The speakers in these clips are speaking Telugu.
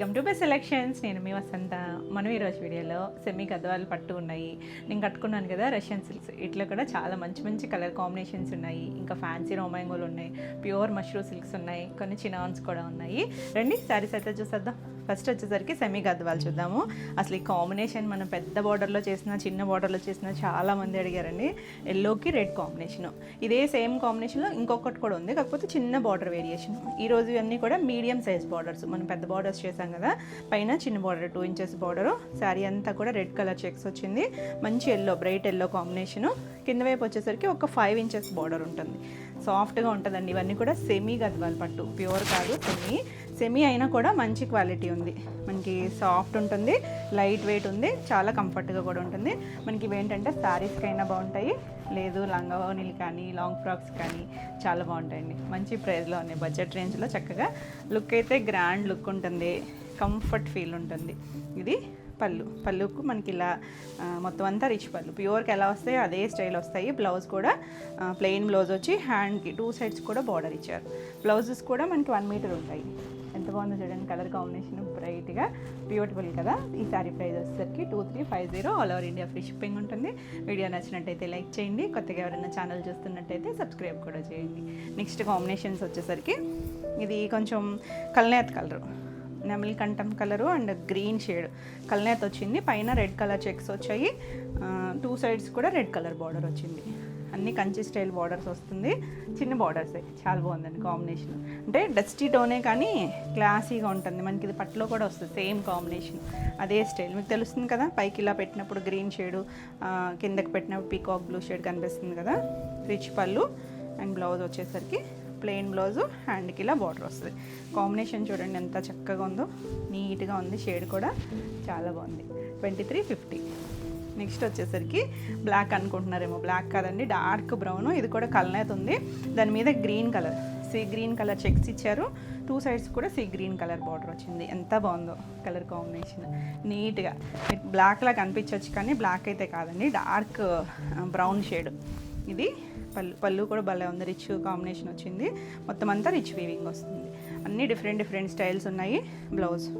Welcome to best selections. నేను మీ వసంత. మనం ఈరోజు వీడియోలో సెమీ గద్వాలు పట్టు ఉన్నాయి. నేను కట్టుకున్నాను కదా రష్యన్ సిల్క్స్. ఇట్లా కూడా చాలా మంచి మంచి కలర్ కాంబినేషన్స్ ఉన్నాయి. ఇంకా ఫ్యాన్సీ రోమాంగోలు ఉన్నాయి, ప్యూర్ మష్రూ సిల్క్స్ ఉన్నాయి, కొన్ని చినాన్స్ కూడా ఉన్నాయి. రండి శారీస్ అయితే చూసేద్దాం. ఫస్ట్ వచ్చేసరికి సెమీ గద్వాలు చూద్దాము. అసలు ఈ కాంబినేషన్ మనం పెద్ద బార్డర్లో చేసిన, చిన్న బార్డర్లో చేసిన చాలామంది అడిగారండి. ఎల్లోకి రెడ్ కాంబినేషను. ఇదే సేమ్ కాంబినేషన్లో ఇంకొకటి కూడా ఉంది, కాకపోతే చిన్న బార్డర్ వేరియేషన్. ఈరోజు ఇవన్నీ కూడా మీడియం సైజ్ బార్డర్స్. మనం పెద్ద బార్డర్స్ చేసాం కదా, పైన చిన్న బార్డర్ 2 ఇంచెస్ బార్డరు. శారీ అంతా కూడా రెడ్ కలర్ చెక్స్ వచ్చింది. మంచి ఎల్లో, బ్రైట్ ఎల్లో కాంబినేషను. కింద వైపు వచ్చేసరికి ఒక 5 ఇంచెస్ బార్డర్ ఉంటుంది. సాఫ్ట్గా ఉంటుందండి. ఇవన్నీ కూడా సెమీ గద్వాల్ పట్టు, ప్యూర్ కాదు, సెమీ అయినా కూడా మంచి క్వాలిటీ ఉంది. మనకి సాఫ్ట్ ఉంటుంది, లైట్ వెయిట్ ఉంది, చాలా కంఫర్ట్గా కూడా ఉంటుంది. మనకి ఇవేంటంటే శారీస్కి అయినా బాగుంటాయి, లేదు లంగావోనీలు కానీ లాంగ్ ఫ్రాక్స్ కానీ చాలా బాగుంటాయండి. మంచి ప్రైస్లో ఉన్నాయి, బడ్జెట్ రేంజ్లో. చక్కగా లుక్ అయితే గ్రాండ్ లుక్ ఉంటుంది, కంఫర్ట్ ఫీల్ ఉంటుంది. ఇది పళ్ళుకు మనకి ఇలా మొత్తం అంతా రిచ్ పళ్ళు. ప్యూర్కి ఎలా వస్తాయో అదే స్టైల్ వస్తాయి. బ్లౌజ్ కూడా ప్లెయిన్ బ్లౌజ్ వచ్చి హ్యాండ్కి 2 సైడ్స్ కూడా బార్డర్ ఇచ్చారు. బ్లౌజెస్ కూడా మనకి 1 మీటర్ ఉంటాయి. ఎంత బాగుందో చూడండి, కలర్ కాంబినేషన్ బ్రైట్గా బ్యూటిఫుల్ కదా. ఈ సారీ ప్రైస్ వచ్చేసరికి 2350. All over India free shipping ఉంటుంది. వీడియో నచ్చినట్టయితే లైక్ చేయండి. కొత్తగా ఎవరైనా ఛానల్ చూస్తున్నట్టయితే సబ్స్క్రైబ్ కూడా చేయండి. నెక్స్ట్ కాంబినేషన్స్ వచ్చేసరికి ఇది కొంచెం కల్నేత్ కలరు, నెమలి కంఠం కలరు అండ్ గ్రీన్ షేడ్ కల్నేత్ వచ్చింది. పైన రెడ్ కలర్ చెక్స్ వచ్చాయి. 2 సైడ్స్ కూడా రెడ్ కలర్ బార్డర్ వచ్చింది. అన్ని కంచి స్టైల్ బార్డర్స్ వస్తుంది, చిన్న బార్డర్సే. చాలా బాగుందండి కాంబినేషన్. అంటే డస్టీ టోనే కానీ క్లాసీగా ఉంటుంది. మనకి ఇది పట్టులో కూడా వస్తుంది, సేమ్ కాంబినేషన్, అదే స్టైల్. మీకు తెలుస్తుంది కదా, పైకి ఇలా పెట్టినప్పుడు గ్రీన్ షేడు, కిందకి పెట్టినప్పుడు పీకాక్ బ్లూ షేడ్ కనిపిస్తుంది కదా. రిచ్ పళ్ళు అండ్ బ్లౌజ్ వచ్చేసరికి ప్లెయిన్ బ్లౌజు, హ్యాండ్కి ఇలా బార్డర్ వస్తుంది. కాంబినేషన్ చూడండి ఎంత చక్కగా ఉందో, నీట్గా ఉంది. షేడ్ కూడా చాలా బాగుంది. 2350. నెక్స్ట్ వచ్చేసరికి బ్లాక్ అనుకుంటున్నారేమో, బ్లాక్ కాదండి, డార్క్ బ్రౌన్. ఇది కూడా కల్నేత్ ఉంది. దాని మీద green colour, sea green colour checks ఇచ్చారు. 2 సైడ్స్ కూడా సీ గ్రీన్ కలర్ బార్డర్ వచ్చింది. ఎంత బాగుందో కలర్ కాంబినేషన్, నీట్గా. బ్లాక్లా కనిపించవచ్చు కానీ బ్లాక్ అయితే కాదండి, డార్క్ బ్రౌన్ షేడ్. ఇది పళ్ళు కూడా భలే ఉంది, రిచ్ కాంబినేషన్ వచ్చింది. మొత్తం అంతా రిచ్ వీవింగ్ వస్తుంది. అన్నీ డిఫరెంట్ స్టైల్స్ ఉన్నాయి.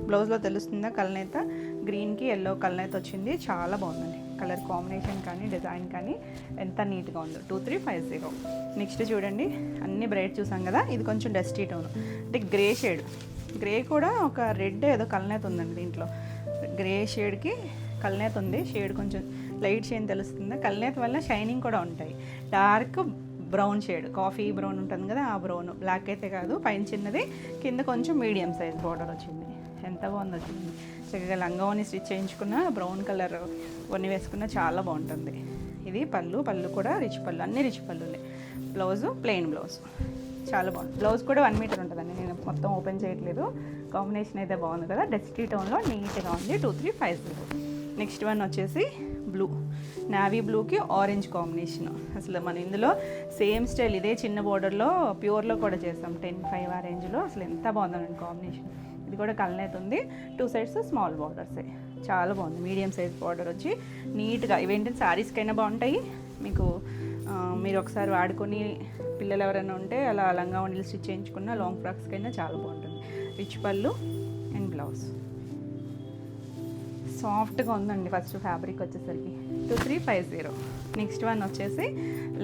బ్లౌజ్లో తెలుస్తుందా కల్నేత, గ్రీన్కి ఎల్లో కల్నేత వచ్చింది. చాలా బాగుందండి కలర్ కాంబినేషన్ కానీ డిజైన్ కానీ ఎంత నీట్గా ఉందో. 2350. నెక్స్ట్ చూడండి, అన్ని బ్రైట్ చూసాం కదా. ఇది కొంచెం డస్టీ టోన్, అంటే గ్రే షేడ్. గ్రే కూడా ఒక రెడ్ ఏదో కల్నేత ఉందండి దీంట్లో. గ్రే షేడ్కి కల్నేత ఉంది. షేడ్ కొంచెం లైట్ షేడ్ తెలుస్తుందా. కల్నేత వల్ల షైనింగ్ కూడా ఉంటాయి. Dark brown shade, coffee brown ఉంటుంది కదా, ఆ బ్రౌన్. బ్లాక్ అయితే కాదు. పైన చిన్నది, కింద కొంచెం మీడియం సైజ్ బార్డర్ వచ్చింది. ఎంత బాగుంది వచ్చింది. చక్కగా లంగావని స్టిచ్ చేయించుకున్న, బ్రౌన్ కలర్ వన్ని వేసుకున్న చాలా బాగుంటుంది. ఇది పళ్ళు కూడా రిచ్ పళ్ళు, అన్ని రిచ్ పళ్ళులే. బ్లౌజు ప్లెయిన్ బ్లౌజ్, చాలా బాగుంది. బ్లౌజ్ కూడా 1 మీటర్ ఉంటుందండి. నేను మొత్తం ఓపెన్ చేయట్లేదు. కాంబినేషన్ అయితే బాగుంది కదా, డస్టీ టోన్లో నీట్గా ఉంది. 2350. నెక్స్ట్ వన్ వచ్చేసి బ్లూ, నావీ బ్లూకి ఆరెంజ్ కాంబినేషన్. అసలు మన ఇందులో సేమ్ స్టైల్ ఇదే చిన్న బార్డర్లో ప్యూర్లో కూడా చేస్తాం, 10-5 ఆ రేంజ్లో. అసలు ఎంత బాగుందండి కాంబినేషన్. ఇది కూడా కల్నేత్ ఉంది. 2 సైడ్స్ స్మాల్ బార్డర్సే. చాలా బాగుంది. మీడియం సైజ్ బార్డర్ వచ్చి నీట్గా. ఇవేంటంటే శారీస్కైనా బాగుంటాయి. మీకు మీరు ఒకసారి వాడుకొని పిల్లలు ఎవరైనా ఉంటే అలా లంగా వండిలు స్టిచ్ చేయించుకున్న, లాంగ్ ఫ్రాక్స్కైనా చాలా బాగుంటుంది. రిచ్ పళ్ళు అండ్ బ్లౌజ్. సాఫ్ట్గా ఉందండి. ఫస్ట్ ఫ్యాబ్రిక్ వచ్చేసరికి 2350. నెక్స్ట్ వన్ వచ్చేసి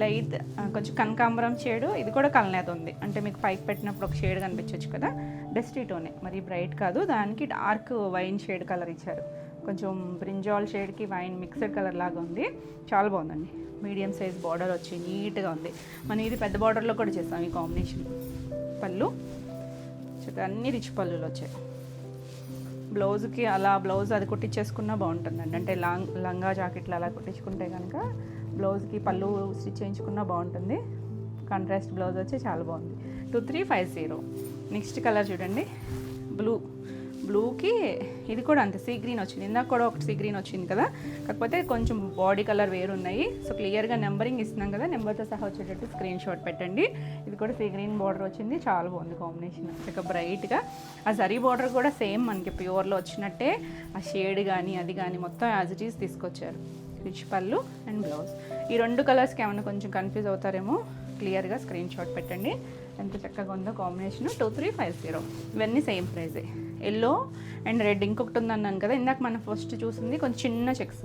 లైట్ కొంచెం కనకాంబరం షేడు. ఇది కూడా కల్నేత ఉంది. అంటే మీకు పైకి పెట్టినప్పుడు ఒక షేడ్ కనిపించవచ్చు కదా, డస్టీ టోనే, మరి బ్రైట్ కాదు. దానికి డార్క్ వైన్ షేడ్ కలర్ ఇచ్చారు. కొంచెం బ్రింజాల్ షేడ్కి వైన్ మిక్స్డ్ కలర్ లాగా ఉంది. చాలా బాగుందండి. మీడియం సైజ్ బార్డర్ వచ్చి నీట్గా ఉంది. మనం ఇది పెద్ద బార్డర్లో కూడా చేస్తాం ఈ కాంబినేషన్. పళ్ళు చక్కగా అన్ని రిచ్ పళ్ళులు వచ్చాయి. బ్లౌజ్కి అలా బ్లౌజ్ అది కుట్టించేసుకున్నా బాగుంటుందండి. అంటే లంగా జాకెట్లు అలా కుట్టించుకుంటే కనుక బ్లౌజ్కి పళ్ళు స్టిచ్ చేయించుకున్నా బాగుంటుంది. కాంట్రాస్ట్ బ్లౌజ్ వచ్చి చాలా బాగుంది. 2350. నెక్స్ట్ కలర్ చూడండి, బ్లూకి ఇది కూడా అంతే, సీ గ్రీన్ వచ్చింది. ఇందాక కూడా ఒకటి సీ గ్రీన్ వచ్చింది కదా, కాకపోతే కొంచెం బాడీ కలర్ వేరున్నాయి. సో క్లియర్గా నెంబరింగ్ ఇస్తున్నాం కదా, నెంబర్తో సహా వచ్చేటట్టు స్క్రీన్ షాట్ పెట్టండి. ఇది కూడా సీ గ్రీన్ బార్డర్ వచ్చింది. చాలా బాగుంది కాంబినేషన్, ఇక బ్రైట్గా. ఆ జరీ బార్డర్ కూడా సేమ్ మనకి ప్యూర్లో వచ్చినట్టే, ఆ షేడ్ కానీ అది కానీ మొత్తం యాజ్ ఇట్ ఈస్ తీసుకొచ్చారు. రిచ్ పళ్ళు అండ్ బ్లౌజ్. ఈ 2 కలర్స్కి ఏమైనా కొంచెం కన్ఫ్యూజ్ అవుతారేమో, క్లియర్గా స్క్రీన్ షాట్ పెట్టండి. ఎంత చక్కగా ఉందో కాంబినేషన్. 2350. ఇవన్నీ సేమ్ ప్రైజే. ఎల్లో అండ్ రెడ్ ఇంకొకటి ఉందన్నాను కదా ఇందాక మనం ఫస్ట్ చూసింది కొంచెం చిన్న చెక్స్,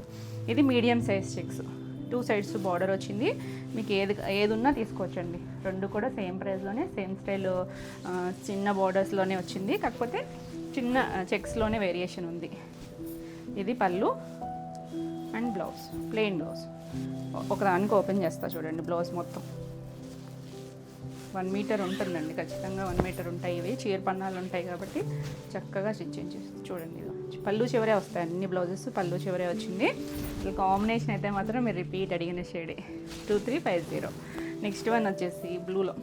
ఇది medium size checks. 2 sides border వచ్చింది. మీకు ఏది ఉన్నా తీసుకోవచ్చండి. రెండు కూడా సేమ్ ప్రైస్లోనే సేమ్ స్టైల్ చిన్న బార్డర్స్లోనే వచ్చింది, కాకపోతే చిన్న చెక్స్లోనే వేరియేషన్ ఉంది. ఇది పళ్ళు అండ్ బ్లౌజ్, ప్లెయిన్ బ్లౌజ్. ఒకదానికి ఓపెన్ చేస్తా చూడండి. బ్లౌజ్ మొత్తం 1 మీటర్ ఉంటుందండి, ఖచ్చితంగా 1 మీటర్ ఉంటాయి. ఇవి చీర పన్నాలు ఉంటాయి కాబట్టి చక్కగా స్టిచ్చింగ్ చేసి చూడండి. పళ్ళు చివరే వస్తాయి అన్ని బ్లౌజెస్, పళ్ళు చివరే వచ్చింది. అసలు కాంబినేషన్ అయితే మాత్రం మీరు రిపీట్ అడిగిన షేడే 2350. నెక్స్ట్ వన్ వచ్చేసి బ్లూలో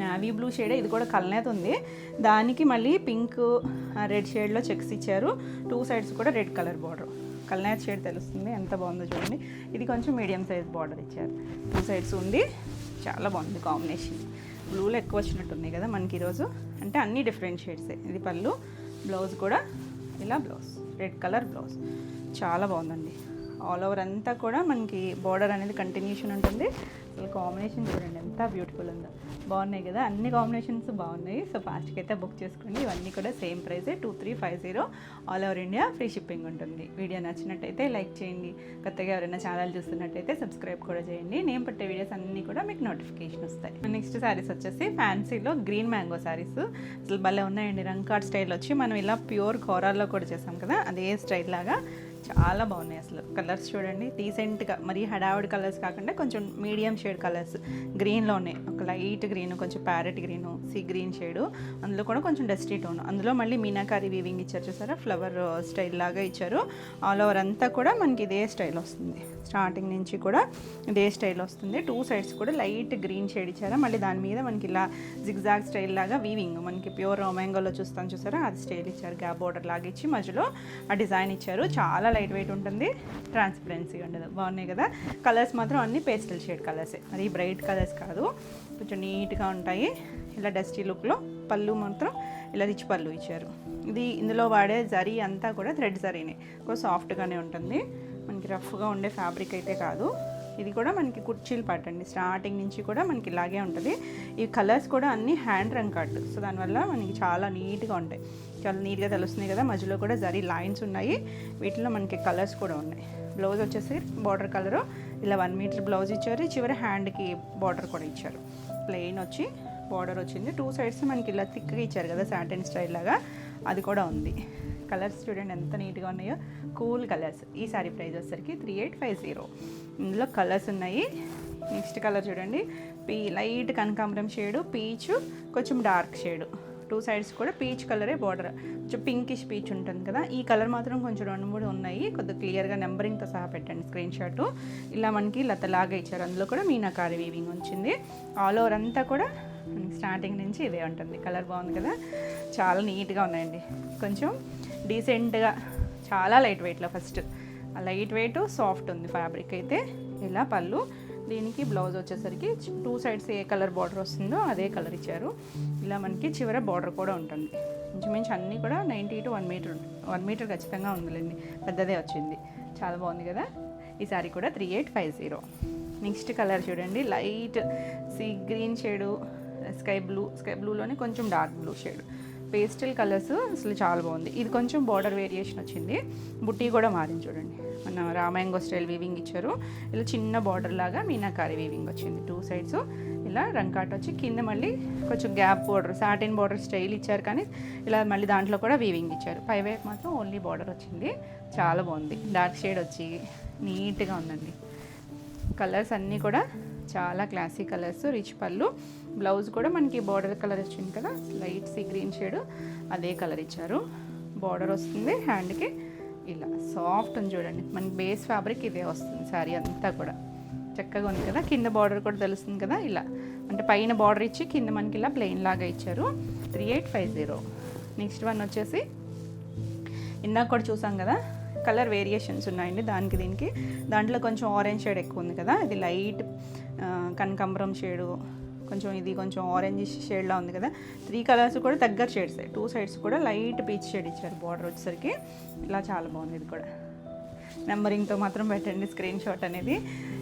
నావీ బ్లూ షేడే, ఇది కూడా కల్నేత ఉంది. దానికి మళ్ళీ పింక్ రెడ్ షేడ్లో చెక్స్ ఇచ్చారు. 2 సైడ్స్ కూడా రెడ్ కలర్ బార్డర్. కల్నేత షేడ్ తెలుస్తుంది ఎంత బాగుందో చూడండి. ఇది కొంచెం మీడియం సైజ్ బార్డర్ ఇచ్చారు. 2 సైడ్స్ ఉంది, చాలా బాగుంది కాంబినేషన్. బ్లూలో ఎక్కువ వచ్చినట్టుంది కదా మనకి ఈరోజు, అంటే అన్ని డిఫరెంట్ షేడ్సే. ఇది పళ్ళు, బ్లౌజ్ కూడా ఇలా బ్లౌజ్, రెడ్ కలర్ బ్లౌజ్. చాలా బాగుందండి. ఆల్ ఓవర్ అంతా కూడా మనకి బార్డర్ అనేది కంటిన్యూషన్ ఉంటుంది. అసలు కాంబినేషన్ చూడండి ఎంత బ్యూటిఫుల్ ఉందో. బాగున్నాయి కదా, అన్ని కాంబినేషన్స్ బాగున్నాయి. సో ఫాస్ట్గా అయితే బుక్ చేసుకోండి. ఇవన్నీ కూడా సేమ్ ప్రైజే 2350. All over India free shipping ఉంటుంది. వీడియో నచ్చినట్టయితే లైక్ చేయండి. కొత్తగా ఎవరైనా ఛానల్ చూస్తున్నట్టయితే సబ్స్క్రైబ్ కూడా చేయండి. నేను పెట్టే వీడియోస్ అన్నీ కూడా మీకు నోటిఫికేషన్ వస్తాయి. నెక్స్ట్ శారీస్ వచ్చేసి ఫ్యాన్సీలో గ్రీన్ మ్యాంగో శారీస్. అసలు భలే ఉన్నాయండి. రంకాట్ స్టైల్ వచ్చి మనం ఇలా ప్యూర్ కోరాల్లో కూడా చేసాం కదా, అదే స్టైల్ లాగా చాలా బాగున్నాయి. అసలు కలర్స్ చూడండి డీసెంట్గా, మరీ హడావుడి కలర్స్ కాకుండా కొంచెం మీడియం షేడ్ కలర్స్. గ్రీన్లో ఉన్నాయి, ఒక లైట్ గ్రీన్, కొంచెం parrot green, see green shade, అందులో కూడా కొంచెం డస్టీ టోన్. అందులో మళ్ళీ మీనాకారి వీవింగ్ ఇచ్చారు చూసారా, ఫ్లవర్ స్టైల్ లాగా ఇచ్చారు. ఆల్ ఓవర్ అంతా కూడా మనకి ఇదే స్టైల్ వస్తుంది. స్టార్టింగ్ నుంచి కూడా ఇదే స్టైల్ వస్తుంది. 2 సైడ్స్ కూడా లైట్ గ్రీన్ షేడ్ ఇచ్చారా, మళ్ళీ దాని మీద మనకి ఇలా జిగ్జాగ్ స్టైల్ లాగా వీవింగ్, మనకి ప్యూర్ మ్యాంగోలో చూస్తాం చూసారా, అది స్టైల్ ఇచ్చారు. గ్యాప్ బోర్డర్ లాగా ఇచ్చి మధ్యలో ఆ డిజైన్ ఇచ్చారు. చాలా లైట్ వెయిట్ ఉంటుంది, ట్రాన్స్పరెన్సీ ఉండదు. బాగున్నాయి కదా. కలర్స్ మాత్రం అన్ని పేస్టల్ షేడ్ కలర్సే, మరి బ్రైట్ కలర్స్ కాదు, కొంచెం నీట్గా ఉంటాయి. ఇలా డస్టీ లుక్లో పళ్ళు మాత్రం ఇలా రిచ్ పళ్ళు ఇచ్చారు. ఇది ఇందులో వాడే జరీ అంతా కూడా థ్రెడ్ జరీనే, కొంచెం సాఫ్ట్గానే ఉంటుంది. మనకి రఫ్గా ఉండే ఫ్యాబ్రిక్ అయితే కాదు. ఇది కూడా మనకి కుర్చీలు పట్టండి, స్టార్టింగ్ నుంచి కూడా మనకి ఇలాగే ఉంటుంది. ఈ కలర్స్ కూడా అన్నీ హ్యాండ్ రంకాట్, సో దానివల్ల మనకి చాలా నీట్గా ఉంటాయి. చాలా నీట్గా తెలుస్తున్నాయి కదా. మధ్యలో కూడా జరీ లైన్స్ ఉన్నాయి, వీటిలో మనకి కలర్స్ కూడా ఉన్నాయి. బ్లౌజ్ వచ్చేసి బార్డర్ కలరు ఇలా 1 మీటర్ బ్లౌజ్ ఇచ్చారు. చివరి హ్యాండ్కి బార్డర్ కూడా ఇచ్చారు. ప్లెయిన్ వచ్చి బార్డర్ వచ్చింది. 2 సైడ్స్ మనకి ఇలా థిక్గా ఇచ్చారు కదా, సాటిన్ స్టైల్ లాగా, అది కూడా ఉంది. కలర్స్ చూడండి ఎంత నీట్గా ఉన్నాయో, కూల్ కలర్స్. ఈ సారీ ప్రైస్ వచ్చేసరికి 3850. ఇందులో కలర్స్ ఉన్నాయి. నెక్స్ట్ కలర్ చూడండి, లైట్ కనకాంబరం షేడు, పీచు, కొంచెం డార్క్ షేడు. 2 సైడ్స్ కూడా పీచ్ కలరే బార్డర్, కొంచెం పింకిష్ పీచ్ ఉంటుంది కదా. ఈ కలర్ మాత్రం కొంచెం 2-3 ఉన్నాయి. కొద్దిగా క్లియర్గా నెంబరింగ్తో సహా పెట్టండి స్క్రీన్ షాట్. ఇలా మనకి లతలాగా ఇచ్చారు. అందులో కూడా మీనాకారి వీవింగ్ వచ్చింది. ఆల్ ఓవర్ అంతా కూడా స్టార్టింగ్ నుంచి ఇదే ఉంటుంది. కలర్ బాగుంది కదా, చాలా నీట్గా ఉన్నాయండి. కొంచెం డీసెంట్గా, చాలా లైట్ వెయిట్లో. ఫస్ట్ లైట్ వెయిట్ సాఫ్ట్ ఉంది ఫ్యాబ్రిక్ అయితే. ఇలా పళ్ళు, దీనికి బ్లౌజ్ వచ్చేసరికి 2 సైడ్స్ ఏ కలర్ బార్డర్ వస్తుందో అదే కలర్ ఇచ్చారు. ఇలా మనకి చివర బార్డర్ కూడా ఉంటుంది. ఇంచుమించు అన్నీ కూడా 90 to 1 మీటర్ ఖచ్చితంగా ఉందిలేండి, పెద్దదే వచ్చింది. చాలా బాగుంది కదా. ఈ సారీ కూడా 3850. నెక్స్ట్ కలర్ చూడండి, light sea green shade, sky బ్లూలోనే కొంచెం dark blue shade, pastel colours. అసలు చాలా బాగుంది. ఇది కొంచెం బార్డర్ వేరియేషన్ వచ్చింది, బుట్టి కూడా మారింది చూడండి. మన రామాంగో స్టైల్ వీవింగ్ ఇచ్చారు. ఇలా చిన్న బార్డర్ లాగా మీనాకారి వీవింగ్ వచ్చింది. 2 సైడ్స్ ఇలా రంకాట్ వచ్చి కింద మళ్ళీ కొంచెం gap border, satin border style ఇచ్చారు, కానీ ఇలా మళ్ళీ దాంట్లో కూడా వీవింగ్ ఇచ్చారు. పైవైపు మాత్రం ఓన్లీ బార్డర్ వచ్చింది. చాలా బాగుంది. డార్క్ షేడ్ వచ్చి నీట్గా ఉందండి. కలర్స్ అన్నీ కూడా చాలా క్లాసీ కలర్స్. రిచ్ పళ్ళు, బ్లౌజ్ కూడా మనకి బార్డర్ కలర్ వచ్చింది కదా, లైట్ సీ గ్రీన్ షేడ్, అదే కలర్ ఇచ్చారు. బార్డర్ వస్తుంది హ్యాండ్కి. ఇలా సాఫ్ట్ ఉంది చూడండి, మనకి బేస్ ఫ్యాబ్రిక్ ఇదే వస్తుంది. శారీ అంతా కూడా చక్కగా ఉంది కదా. కింద బార్డర్ కూడా తెలుస్తుంది కదా, ఇలా అంటే పైన బార్డర్ ఇచ్చి కింద మనకి ఇలా ప్లెయిన్ లాగా ఇచ్చారు. 3850. నెక్స్ట్ వన్ వచ్చేసి ఇందాక కూడా చూసాం కదా, కలర్ వేరియేషన్స్ ఉన్నాయండి దానికి దీనికి. దాంట్లో కొంచెం ఆరెంజ్ షేడ్ ఎక్కువ ఉంది కదా, ఇది లైట్ కనకాంబరం షేడు, కొంచెం ఇది కొంచెం ఆరెంజ్ షేడ్లా ఉంది కదా. 3 కలర్స్ కూడా దగ్గర షేడ్సే. 2 సైడ్స్ కూడా లైట్ పీచ్ షేడ్ ఇచ్చారు బార్డర్ వచ్చేసరికి. ఇలా చాలా బాగుంది. ఇది కూడా నెంబరింగ్తో మాత్రం పెట్టండి స్క్రీన్ షాట్ అనేది.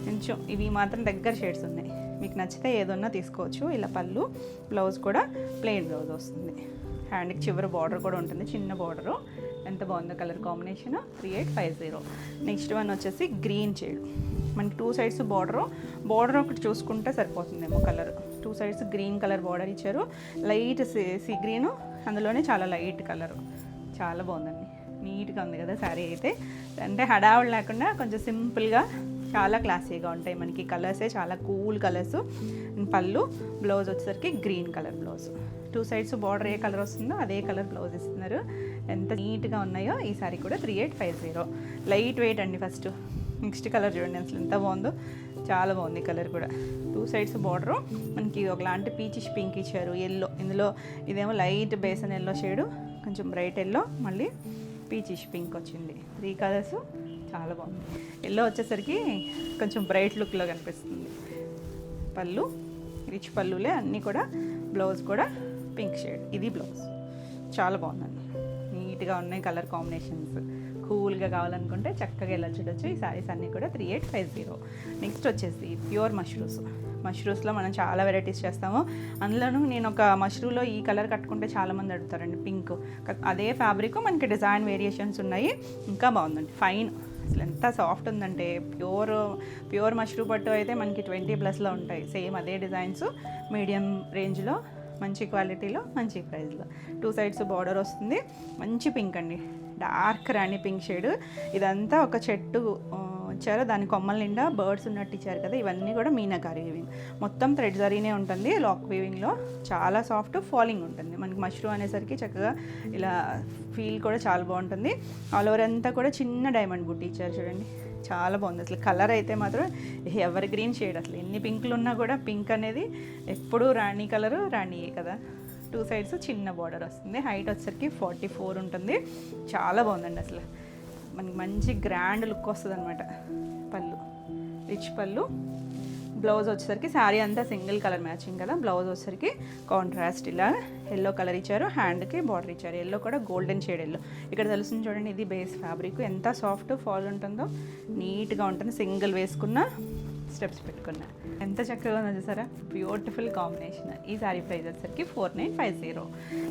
కొంచెం ఇవి మాత్రం దగ్గర షేడ్స్ ఉన్నాయి. మీకు నచ్చితే ఏదన్నా తీసుకోవచ్చు. ఇలా పళ్ళు, బ్లౌజ్ కూడా ప్లెయిన్ బ్లౌజ్ వస్తుంది. హ్యాండ్కి చివరి బార్డర్ కూడా ఉంటుంది, చిన్న బార్డరు. ఎంత బాగుందో కలర్ కాంబినేషన్, 3850. నెక్స్ట్ వన్ వచ్చేసి గ్రీన్ షేడ్. మనకి 2 సైడ్స్ బార్డర్ ఒకటి చూసుకుంటే సరిపోతుందేమో colour. 2 sides green colour border ఇచ్చారు, లైట్ సీ గ్రీను, అందులోనే చాలా లైట్ కలర్. చాలా బాగుందండి, నీట్గా ఉంది కదా శారీ అయితే. అంటే హడావుడు లేకుండా కొంచెం సింపుల్గా చాలా క్లాసీగా ఉంటాయి మనకి. కలర్సే చాలా కూల్ కలర్స్. పళ్ళు, బ్లౌజ్ వచ్చేసరికి green colour blouse. 2 sides border ఏ కలర్ వస్తుందో అదే కలర్ బ్లౌజ్ ఇస్తున్నారు. ఎంత నీట్గా ఉన్నాయో ఈ సారీ కూడా. 3850. లైట్ వెయిట్ అండి. ఫస్ట్ నెక్స్ట్ కలర్ చూడండి అసలు ఎంత బాగుందో, చాలా బాగుంది కలర్ కూడా. 2 సైడ్స్ బార్డరు మనకి ఒకలాంటి పీచిష్ పింక్ ఇచ్చారు, ఎల్లో. ఇందులో ఇదేమో లైట్ బేసన్ ఎల్లో షేడు, కొంచెం బ్రైట్ ఎల్లో, మళ్ళీ పీచిష్ పింక్ వచ్చింది. 3 కలర్స్ చాలా బాగుంది. ఎల్లో వచ్చేసరికి కొంచెం బ్రైట్ లుక్లో కనిపిస్తుంది. పళ్ళు రిచ్ పళ్ళులే అన్నీ కూడా. బ్లౌజ్ కూడా పింక్ షేడ్, ఇది బ్లౌజ్. చాలా బాగుందండి, నీట్గా ఉన్నాయి కలర్ కాంబినేషన్స్. కూల్గా కావాలనుకుంటే చక్కగా ఇలా చూడొచ్చు. ఈ శారీస్ అన్నీ కూడా 3850. నెక్స్ట్ వచ్చేసి ప్యూర్ మష్రూమ్స్లో మనం చాలా వెరైటీస్ చేస్తాము. అందులోనూ నేను ఒక మష్రూమ్లో ఈ కలర్ కట్టుకుంటే చాలామంది అడుగుతారండి, పింక్. అదే ఫ్యాబ్రిక్ మనకి డిజైన్ వేరియేషన్స్ ఉన్నాయి. ఇంకా బాగుందండి, ఫైన్. అసలు ఎంత సాఫ్ట్ ఉందంటే, ప్యూర్ మష్రూమ్ పట్టు అయితే మనకి 20+ ఉంటాయి. సేమ్ అదే డిజైన్స్, మీడియం రేంజ్లో, మంచి క్వాలిటీలో, మంచి ప్రైస్లో. 2 సైడ్స్ బార్డర్ వస్తుంది. మంచి పింక్ అండి, డార్క్ రాణి పింక్ షేడ్. ఇదంతా ఒక చెట్టు ఇచ్చారు, దాని కొమ్మల నిండా బర్డ్స్ ఉన్నట్టు ఇచ్చారు కదా. ఇవన్నీ కూడా మీనాకారి వీవింగ్, మొత్తం థ్రెడ్ జరీనే ఉంటుంది లాక్ వీవింగ్లో. చాలా సాఫ్ట్ ఫాలింగ్ ఉంటుంది మనకి. మష్రూమ్ అనేసరికి చక్కగా ఇలా ఫీల్ కూడా చాలా బాగుంటుంది. ఆల్ ఓవర్ అంతా కూడా చిన్న డైమండ్ బుట్టి ఇచ్చారు చూడండి, చాలా బాగుంది. అసలు కలర్ అయితే మాత్రం ఎవర్ గ్రీన్ షేడ్. అసలు ఎన్ని పింక్లు ఉన్నా కూడా పింక్ అనేది ఎప్పుడూ రాణి కలరు, రాణియే కదా. 2 సైడ్స్ చిన్న బార్డర్ వస్తుంది. హైట్ వచ్చేసరికి 44 ఉంటుంది. చాలా బాగుందండి అసలు, మనకి మంచి గ్రాండ్ లుక్ వస్తుంది అనమాట. పళ్ళు రిచ్ పళ్ళు. బ్లౌజ్ వచ్చేసరికి శారీ అంతా సింగిల్ కలర్ మ్యాచింగ్ కదా. బ్లౌజ్ వచ్చేసరికి కాంట్రాస్ట్ ఇలా ఎల్లో కలర్ ఇచ్చారు, హ్యాండ్కి బార్డర్ ఇచ్చారు. ఎల్లో కూడా గోల్డెన్ షేడ్ ఎల్లో. ఇక్కడ తెలుస్తుంది చూడండి, ఇది బేస్ ఫ్యాబ్రిక్. ఎంత సాఫ్ట్ ఫాల్ ఉంటుందో, నీట్గా ఉంటుంది. సింగిల్ వేసుకున్న, స్టెప్స్ పెట్టుకున్నా, ఎంత చక్కగా ఉందో చూసారా. Beautiful combination. ఈ శారీ ప్రైస్ వచ్చేసరికి 4950.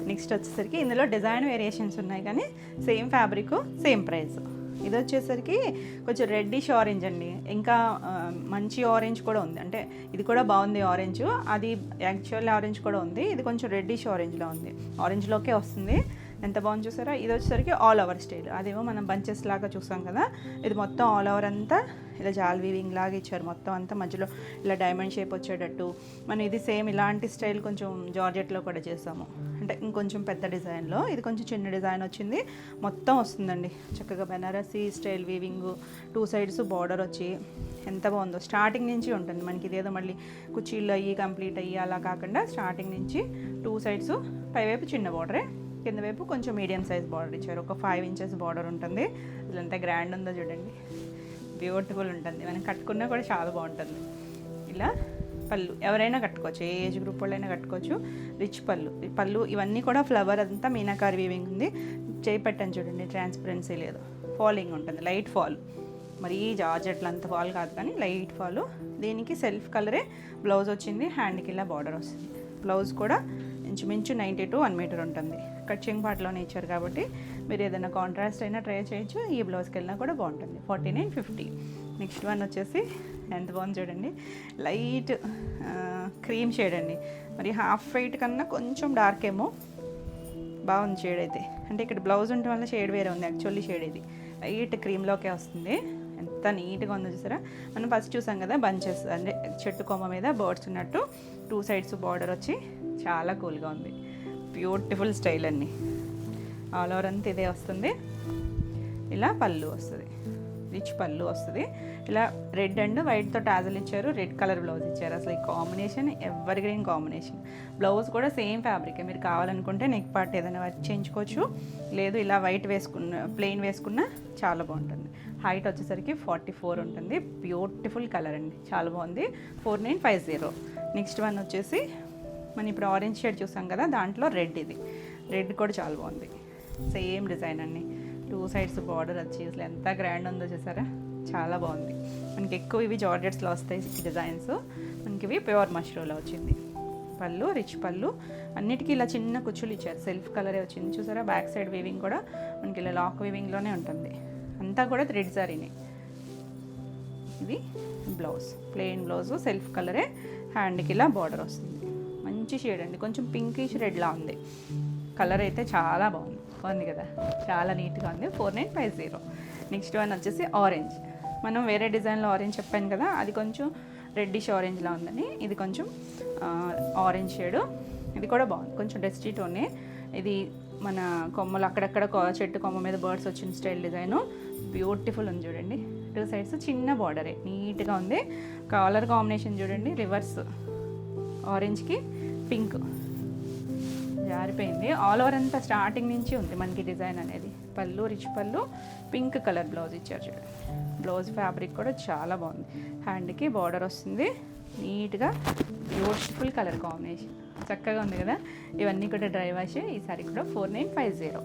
నెక్స్ట్ వచ్చేసరికి ఇందులో డిజైన్ వేరియేషన్స్ ఉన్నాయి కానీ సేమ్ ఫ్యాబ్రిక్, సేమ్ ప్రైస్. ఇది వచ్చేసరికి కొంచెం రెడ్డిష్ ఆరెంజ్ అండి. ఇంకా మంచి ఆరెంజ్ కూడా ఉంది, అంటే ఇది కూడా బాగుంది ఆరెంజ్. అది యాక్చువల్ ఆరెంజ్ కూడా ఉంది, ఇది కొంచెం రెడ్డిష్ ఆరెంజ్లో ఉంది. ఆరెంజ్లోకే వస్తుంది. ఎంత బాగుంది చూసారా. ఇది వచ్చేసరికి ఆల్ ఓవర్ స్టైల్. అదేమో మనం బంచెస్ లాగా చూసాం కదా, ఇది మొత్తం ఆల్ ఓవర్ అంతా ఇలా జాల్ వీవింగ్ లాగా ఇచ్చారు. మొత్తం అంతా మధ్యలో ఇలా డైమండ్ షేప్ వచ్చేటట్టు. మనం ఇది సేమ్ ఇలాంటి స్టైల్ కొంచెం జార్జెట్లో కూడా చేసాము, అంటే ఇంకొంచెం పెద్ద డిజైన్లో. ఇది కొంచెం చిన్న డిజైన్ వచ్చింది. మొత్తం వస్తుందండి చక్కగా Banarasi style weaving. 2 sides border వచ్చి ఎంత బాగుందో. స్టార్టింగ్ నుంచి ఉంటుంది మనకి. ఇదేదో మళ్ళీ కుర్చీలు అయ్యి కంప్లీట్ అయ్యి అలా కాకుండా స్టార్టింగ్ నుంచి 2 సైడ్స్, పైవైపు చిన్న బార్డరే, కింద వైపు కొంచెం మీడియం సైజ్ బార్డర్ ఇచ్చారు. ఒక 5 ఇంచెస్ బార్డర్ ఉంటుంది. అసలు ఎంత గ్రాండ్ ఉందో చూడండి, బ్యూటిఫుల్ ఉంటుంది. మనం కట్టుకున్నా కూడా చాలా బాగుంటుంది. ఇలా పళ్ళు ఎవరైనా కట్టుకోవచ్చు, ఏ ఏజ్ గ్రూప్ వాళ్ళైనా కట్టుకోవచ్చు. రిచ్ పళ్ళు ఇవన్నీ కూడా ఫ్లవర్ అంతా మీనాకారి వీవింగ్ ఉంది. చేయి పెట్టని చూడండి, ట్రాన్స్పరెన్సీ లేదు, ఫాలింగ్ ఉంటుంది, లైట్ ఫాల్. మరి జార్జెట్లు అంత ఫాల్ కాదు కానీ లైట్ ఫాల్. దీనికి సెల్ఫ్ కలరే బ్లౌజ్ వచ్చింది, హ్యాండ్కి ఇలా బార్డర్ వస్తుంది. బ్లౌజ్ కూడా ఇంచుమించు 90 to 1 మీటర్ ఉంటుంది. కట్చింగ్ పార్ట్లోనే ఇచ్చారు కాబట్టి మీరు ఏదైనా కాంట్రాస్ట్ అయినా ట్రై చేయొచ్చు. ఈ బ్లౌజ్కి వెళ్ళినా కూడా బాగుంటుంది. 4950. నెక్స్ట్ వన్ వచ్చేసి ఎంత బాగుంది చూడండి, లైట్ క్రీమ్ షేడ్ అండి. మరి హాఫ్ వైట్ కన్నా కొంచెం డార్క్ ఏమో, బాగుంది షేడ్ అయితే. అంటే ఇక్కడ బ్లౌజ్ ఉండటం వల్ల షేడ్ వేరే ఉంది, యాక్చువల్లీ షేడ్ ఇది లైట్ క్రీమ్లోకే వస్తుంది. ఎంత నీట్గా ఉందో చూసారా. మనం ఫస్ట్ చూసాం కదా బంచెస్, అంటే చెట్టు కొమ్మ మీద బర్డ్స్ ఉన్నట్టు. 2 సైడ్స్ బార్డర్ వచ్చి చాలా కూల్గా ఉంది. బ్యూటిఫుల్ స్టైల్ అన్ని. ఆల్ ఓవర్ అంతా ఇదే వస్తుంది. ఇలా పళ్ళు వస్తుంది, రిచ్ పళ్ళు వస్తుంది. ఇలా రెడ్ అండ్ వైట్తో టాజల్ ఇచ్చారు, రెడ్ కలర్ బ్లౌజ్ ఇచ్చారు. అసలు ఈ combination ever green combination. Blouse కూడా సేమ్ ఫ్యాబ్రికే. మీరు కావాలనుకుంటే నెక్ పార్ట్ ఏదైనా వర్క్ చేయించుకోవచ్చు, లేదు ఇలా వైట్ వేసుకున్న ప్లెయిన్ వేసుకున్నా చాలా బాగుంటుంది. హైట్ వచ్చేసరికి 44 ఉంటుంది. బ్యూటిఫుల్ కలర్ అండి, చాలా బాగుంది. 4950. నెక్స్ట్ వన్ వచ్చేసి మనం ఇప్పుడు ఆరెంజ్ షేడ్ చూసాం కదా, దాంట్లో రెడ్. ఇది రెడ్ కూడా చాలా బాగుంది, సేమ్ డిజైన్ అండి. 2 సైడ్స్ బార్డర్ వచ్చి అసలు ఎంత గ్రాండ్ ఉందో చూసారా, చాలా బాగుంది. మనకి ఎక్కువ ఇవి జార్జెట్స్లో వస్తాయి డిజైన్స్, మనకి ఇవి ప్యూర్ మష్రూమ్లో వచ్చింది. పళ్ళు రిచ్ పళ్ళు, అన్నిటికీ ఇలా చిన్న కుచ్చులు ఇచ్చారు, సెల్ఫ్ కలరే వచ్చింది చూసారా. బ్యాక్ సైడ్ వీవింగ్ కూడా మనకి ఇలా లాక్ వీవింగ్లోనే ఉంటుంది, అంతా కూడా థ్రెడ్ సారీనే. ఇది బ్లౌజ్, ప్లెయిన్ బ్లౌజు, సెల్ఫ్ కలరే, హ్యాండ్కి ఇలా బార్డర్ వస్తుంది. మంచి షేడ్ అండి, కొంచెం పింకిష్ రెడ్లా ఉంది. కలర్ అయితే చాలా బాగుంది కదా, చాలా నీట్గా ఉంది. 4950. నెక్స్ట్ వన్ వచ్చేసి ఆరెంజ్. మనం వేరే డిజైన్లో ఆరెంజ్ చెప్పాను కదా, అది కొంచెం రెడ్డిష్ ఆరెంజ్లా ఉందని, ఇది కొంచెం ఆరెంజ్ షేడు. ఇది కూడా బాగుంది, కొంచెం డస్టీ టోనే. ఇది మన కొమ్మలు అక్కడక్కడ చెట్టు కొమ్మ మీద బర్డ్స్ వచ్చిన స్టైల్ డిజైను, బ్యూటిఫుల్ ఉంది చూడండి. 2 సైడ్స్ చిన్న బార్డరే, నీట్గా ఉంది. కలర్ కాంబినేషన్ చూడండి, రివర్స్ ఆరెంజ్కి పింక్ జారిపోయింది. ఆల్ ఓవర్ అంతా స్టార్టింగ్ నుంచి ఉంది మనకి డిజైన్ అనేది. పళ్ళు రిచ్ పళ్ళు, పింక్ కలర్ బ్లౌజ్ ఇచ్చారు చూడండి. బ్లౌజ్ ఫ్యాబ్రిక్ కూడా చాలా బాగుంది, హ్యాండ్కి బార్డర్ వస్తుంది నీట్గా. బ్యూటిఫుల్ కలర్ కాంబినేషన్, చక్కగా ఉంది కదా. ఇవన్నీ కూడా డ్రై వాష్. ఈ సారీ కూడా 4950.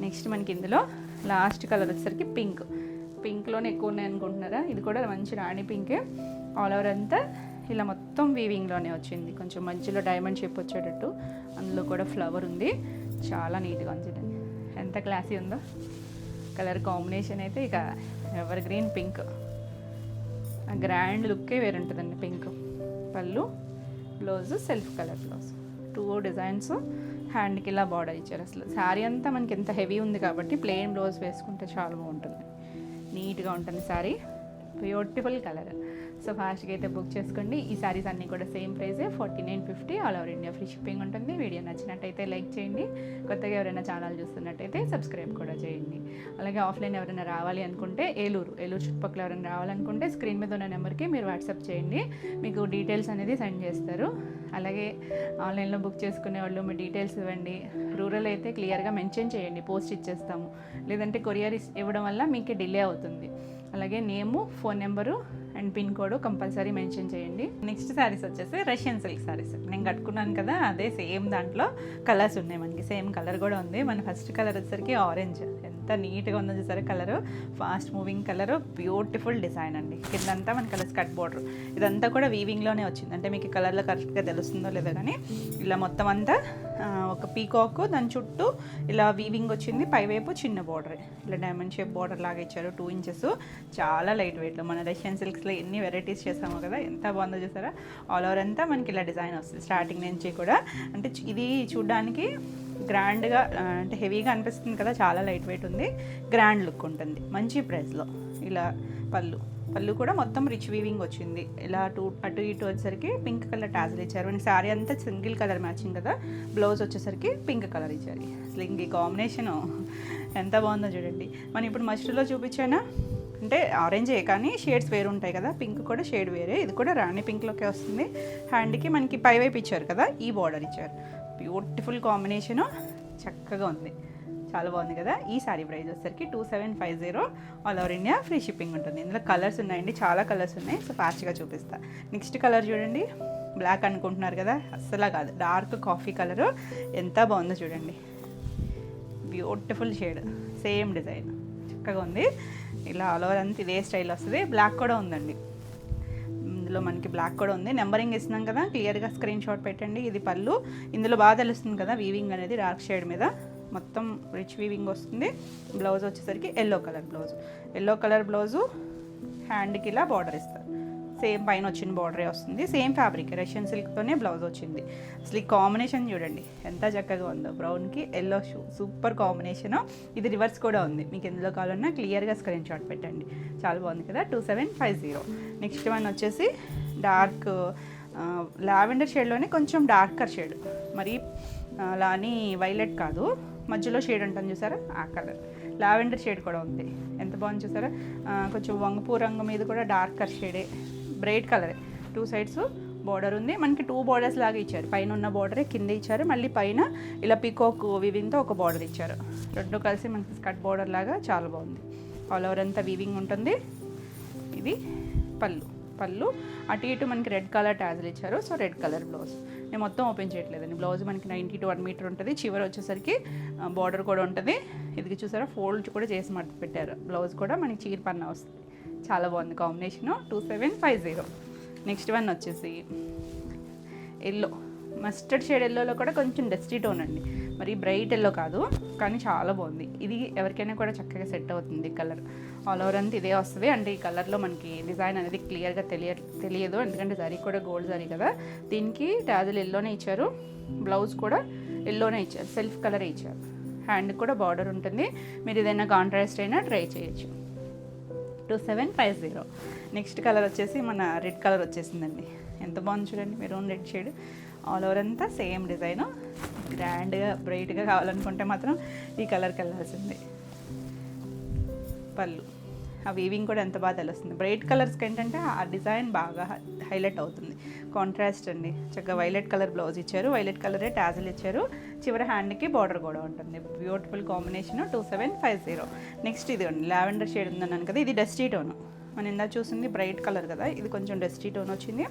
నెక్స్ట్ మనకి ఇందులో లాస్ట్ కలర్ వచ్చేసరికి పింక్. పింక్లోనే ఎక్కువ ఉన్నాయి అనుకుంటున్నారా, ఇది కూడా మంచి రాణి పింకే. ఆల్ ఓవర్ అంతా ఇలా మొత్తం వీవింగ్లోనే వచ్చింది, కొంచెం మధ్యలో డైమండ్ షేప్ వచ్చేటట్టు. అందులో కూడా ఫ్లవర్ ఉంది, చాలా నీట్గా ఉంది చూడండి, ఎంత క్లాసీ ఉందో. కలర్ కాంబినేషన్ అయితే ఇక ఎవర్ గ్రీన్ పింక్, గ్రాండ్ లుక్కే వేరుంటుందండి పింక్. పళ్ళు blouse self colour blouse, 2 designs, హ్యాండ్కి ఇలా బార్డర్ ఇచ్చారు. అసలు శారీ అంతా మనకి ఎంత హెవీ ఉంది కాబట్టి ప్లెయిన్ బ్లౌజ్ వేసుకుంటే చాలా బాగుంటుంది, నీట్గా ఉంటుంది శారీ. Beautiful colour. సో ఫాస్ట్గా అయితే బుక్ చేసుకోండి. ఈ సారీస్ అన్నీ కూడా సేమ్ ప్రైజే, 4950. All over India free shipping ఉంటుంది. వీడియో నచ్చినట్టయితే లైక్ చేయండి, కొత్తగా ఎవరైనా ఛానల్ చూస్తున్నట్టయితే సబ్స్క్రైబ్ కూడా చేయండి. అలాగే ఆఫ్లైన్ ఎవరైనా రావాలి అనుకుంటే ఏలూరు చుట్టుపక్కల ఎవరైనా రావాలనుకుంటే స్క్రీన్ మీద ఉన్న నెంబర్కి మీరు వాట్సాప్ చేయండి, మీకు డీటెయిల్స్ అనేది సెండ్ చేస్తారు. అలాగే ఆన్లైన్లో బుక్ చేసుకునే వాళ్ళు మీ డీటెయిల్స్ ఇవ్వండి. రూరల్ అయితే క్లియర్గా మెన్షన్ చేయండి, పోస్ట్ ఇచ్చేస్తాము. లేదంటే కొరియర్ ఇవ్వడం వల్ల మీకు డిలే అవుతుంది. అలాగే name, phone number and pin code compulsory mention చేయండి. నెక్స్ట్ శారీస్ వచ్చేసి రష్యన్ సిల్క్ శారీస్. నేను కట్టుకున్నాను కదా, అదే సేమ్ దాంట్లో కలర్స్ ఉన్నాయి మనకి, సేమ్ కలర్ కూడా ఉంది. మన ఫస్ట్ కలర్ వచ్చేసరికి ఆరెంజ్, ఎంత నీట్గా ఉందో చూసారు colour, fast moving colour, beautiful design అండి. కిందంతా మన కలర్ స్కర్ట్ బోర్డర్, ఇదంతా కూడా వీవింగ్లోనే వచ్చింది. అంటే మీకు కలర్లో కరెక్ట్గా తెలుస్తుందో లేదో కానీ ఇలా మొత్తం అంతా ఒక పీకాక్, దాని చుట్టూ ఇలా వీవింగ్ వచ్చింది, పైవైపు చిన్న బోర్డర్, ఇలా డైమండ్ షేప్ బోర్డర్ లాగా ఇచ్చారు, 2 ఇంచెస్. చాలా లైట్ వెయిట్లో మన రష్యన్ సిల్క్స్లో ఎన్ని వెరైటీస్ చేసాము కదా, ఎంత బాగుందో చూసారా. ఆల్ ఓవర్ అంతా మనకి ఇలా డిజైన్ వస్తుంది స్టార్టింగ్ నుంచి కూడా. అంటే ఇది చూడడానికి గ్రాండ్గా, అంటే హెవీగా అనిపిస్తుంది కదా, చాలా లైట్ వెయిట్ ఉంది, గ్రాండ్ లుక్ ఉంటుంది మంచి ప్రైస్లో. ఇలా పళ్ళు కూడా మొత్తం రిచ్ వీవింగ్ వచ్చింది. ఇలా అటు ఇటు వచ్చేసరికి పింక్ కలర్ టాజిల్ ఇచ్చారు. మనకి శారీ అంతా సింగిల్ కలర్ మ్యాచింగ్ కదా, బ్లౌజ్ వచ్చేసరికి పింక్ కలర్ ఇచ్చారు. అసలు ఇంక ఈ కాంబినేషను ఎంత బాగుందో చూడండి. మనం ఇప్పుడు మస్టర్లో చూపించానా, అంటే ఆరెంజే కానీ షేడ్స్ వేరు ఉంటాయి కదా, పింక్ కూడా షేడ్ వేరే. ఇది కూడా రాణి పింక్లోకే వస్తుంది. హ్యాండ్కి మనకి పైవైపు ఇచ్చారు కదా, ఈ బార్డర్ ఇచ్చారు. బ్యూటిఫుల్ కాంబినేషను, చక్కగా ఉంది, చాలా బాగుంది కదా. ఈ సారీ ప్రైస్ వచ్చేసరికి 2750. All over India free shipping ఉంటుంది. ఇందులో కలర్స్ ఉన్నాయండి, చాలా కలర్స్ ఉన్నాయి. సో ఫాస్ట్గా చూపిస్తా. నెక్స్ట్ కలర్ చూడండి, బ్లాక్ అనుకుంటున్నారు కదా, అస్సలా కాదు, డార్క్ కాఫీ కలరు, ఎంత బాగుందో చూడండి. బ్యూటిఫుల్ షేడ్, సేమ్ డిజైన్, చక్కగా ఉంది. ఇలా ఆల్ ఓవర్ అంతా ఇదే స్టైల్ వస్తుంది. బ్లాక్ కూడా ఉందండి, ఇందులో మనకి బ్లాక్ కూడా ఉంది. నెంబరింగ్ ఇస్తున్నాం కదా, క్లియర్గా స్క్రీన్ షాట్ పెట్టండి. ఇది పళ్ళు, ఇందులో బాగా తెలుస్తుంది కదా వీవింగ్ అనేది, డార్క్ షేడ్ మీద మొత్తం రిచ్ వీవింగ్ వస్తుంది. బ్లౌజ్ వచ్చేసరికి ఎల్లో కలర్ బ్లౌజు, హ్యాండ్కి ఇలా బార్డర్ ఇస్తారు. సేమ్ పైన వచ్చిన బార్డరే వస్తుంది, సేమ్ ఫ్యాబ్రిక్ రష్యన్ సిల్క్తోనే బ్లౌజ్ వచ్చింది. అసలు ఈ కాంబినేషన్ చూడండి ఎంత చక్కగా ఉందో, బ్రౌన్కి ఎల్లో సూపర్ కాంబినేషను. ఇది రివర్స్ కూడా ఉంది, మీకు ఎందులో కావాలన్నా క్లియర్గా స్క్రీన్ షాట్ పెట్టండి. చాలా బాగుంది కదా, 2750. నెక్స్ట్ వన్ వచ్చేసి డార్క్ లావెండర్ షేడ్లోనే కొంచెం డార్కర్ షేడ్, మరి అలా అని వైలెట్ కాదు, మధ్యలో షేడ్ ఉంటుంది చూసారా, ఆ కలర్ లావెండర్ షేడ్ కూడా ఉంది. ఎంత బాగుంది చూసారా, కొంచెం వంగపూ రంగు మీద కూడా డార్కర్ షేడే, బ్రైట్ కలరే. 2 సైడ్స్ బార్డర్ ఉంది, మనకి 2 బార్డర్స్ లాగా ఇచ్చారు. పైన ఉన్న బార్డరే కింద ఇచ్చారు, మళ్ళీ పైన ఇలా పీకాక్ వీవింగ్తో ఒక బార్డర్ ఇచ్చారు. 2 కలిసి మనకి స్కర్ట్ బార్డర్ లాగా చాలా బాగుంది. ఆల్ ఓవర్ అంతా వీవింగ్ ఉంటుంది. ఇది పళ్ళు అటు ఇటు మనకి రెడ్ కలర్ టాజిల్ ఇచ్చారు. సో రెడ్ కలర్ బ్లౌజ్, నేను మొత్తం ఓపెన్ చేయట్లేదండి. బ్లౌజ్ మనకి 90 to 1 మీటర్ ఉంటుంది. చివరి వచ్చేసరికి బార్డర్ కూడా ఉంటుంది. ఇది చూసారా, ఫోల్డ్ కూడా చేసి మడత పెట్టారు. బ్లౌజ్ కూడా మనకి చీర పన్నా వస్తుంది. చాలా బాగుంది కాంబినేషను, 2750. నెక్స్ట్ వన్ వచ్చేసి ఎల్లో మస్టర్డ్ షేడ్ ఎల్లోలో కూడా కొంచెం డస్టీ టోన్ అండి, మరి బ్రైట్ ఎల్లో కాదు, కానీ చాలా బాగుంది. ఇది ఎవరికైనా కూడా చక్కగా సెట్ అవుతుంది కలర్. ఆల్ ఓవర్ అంతా ఇదే వస్తుంది. అంటే ఈ కలర్లో మనకి డిజైన్ అనేది క్లియర్గా తెలియదు, ఎందుకంటే జరీ కూడా గోల్డ్ జరీ కదా. దీనికి టాజిల్ ఎల్లోనే ఇచ్చారు, బ్లౌజ్ కూడా ఎల్లోనే ఇచ్చారు, సెల్ఫ్ కలరే ఇచ్చారు. హ్యాండ్ కూడా బార్డర్ ఉంటుంది. మీరు ఏదైనా కాంట్రాస్ట్ అయినా ట్రై చేయొచ్చు. 2750. నెక్స్ట్ కలర్ వచ్చేసి మన రెడ్ కలర్ వచ్చేసిందండి. ఎంత బాగుంది చూడండి, maroon red shade. All over అంతా సేమ్ డిజైను. గ్రాండ్గా బ్రైట్గా కావాలనుకుంటే మాత్రం ఈ కలర్కి వెళ్ళాల్సిందే. పళ్ళు ఆ వీవింగ్ కూడా ఎంత బాగా తెలుస్తుంది. బ్రైట్ కలర్స్కి ఏంటంటే ఆ డిజైన్ బాగా హైలైట్ అవుతుంది. కాంట్రాస్ట్ అండి, చక్కగా వైలెట్ కలర్ బ్లౌజ్ ఇచ్చారు, వైలెట్ కలరే టాజిల్ ఇచ్చారు, చివరి హ్యాండ్కి బార్డర్ కూడా ఉంటుంది. Beautiful combination. 2750. నెక్స్ట్ ఇది లావెండర్ షేడ్ ఉందన్నాను కదా, ఇది డస్టీ టోన్. మనం ఇందా చూసింది బ్రైట్ కలర్ కదా, ఇది కొంచెం డస్టీ టోన్ వచ్చింది.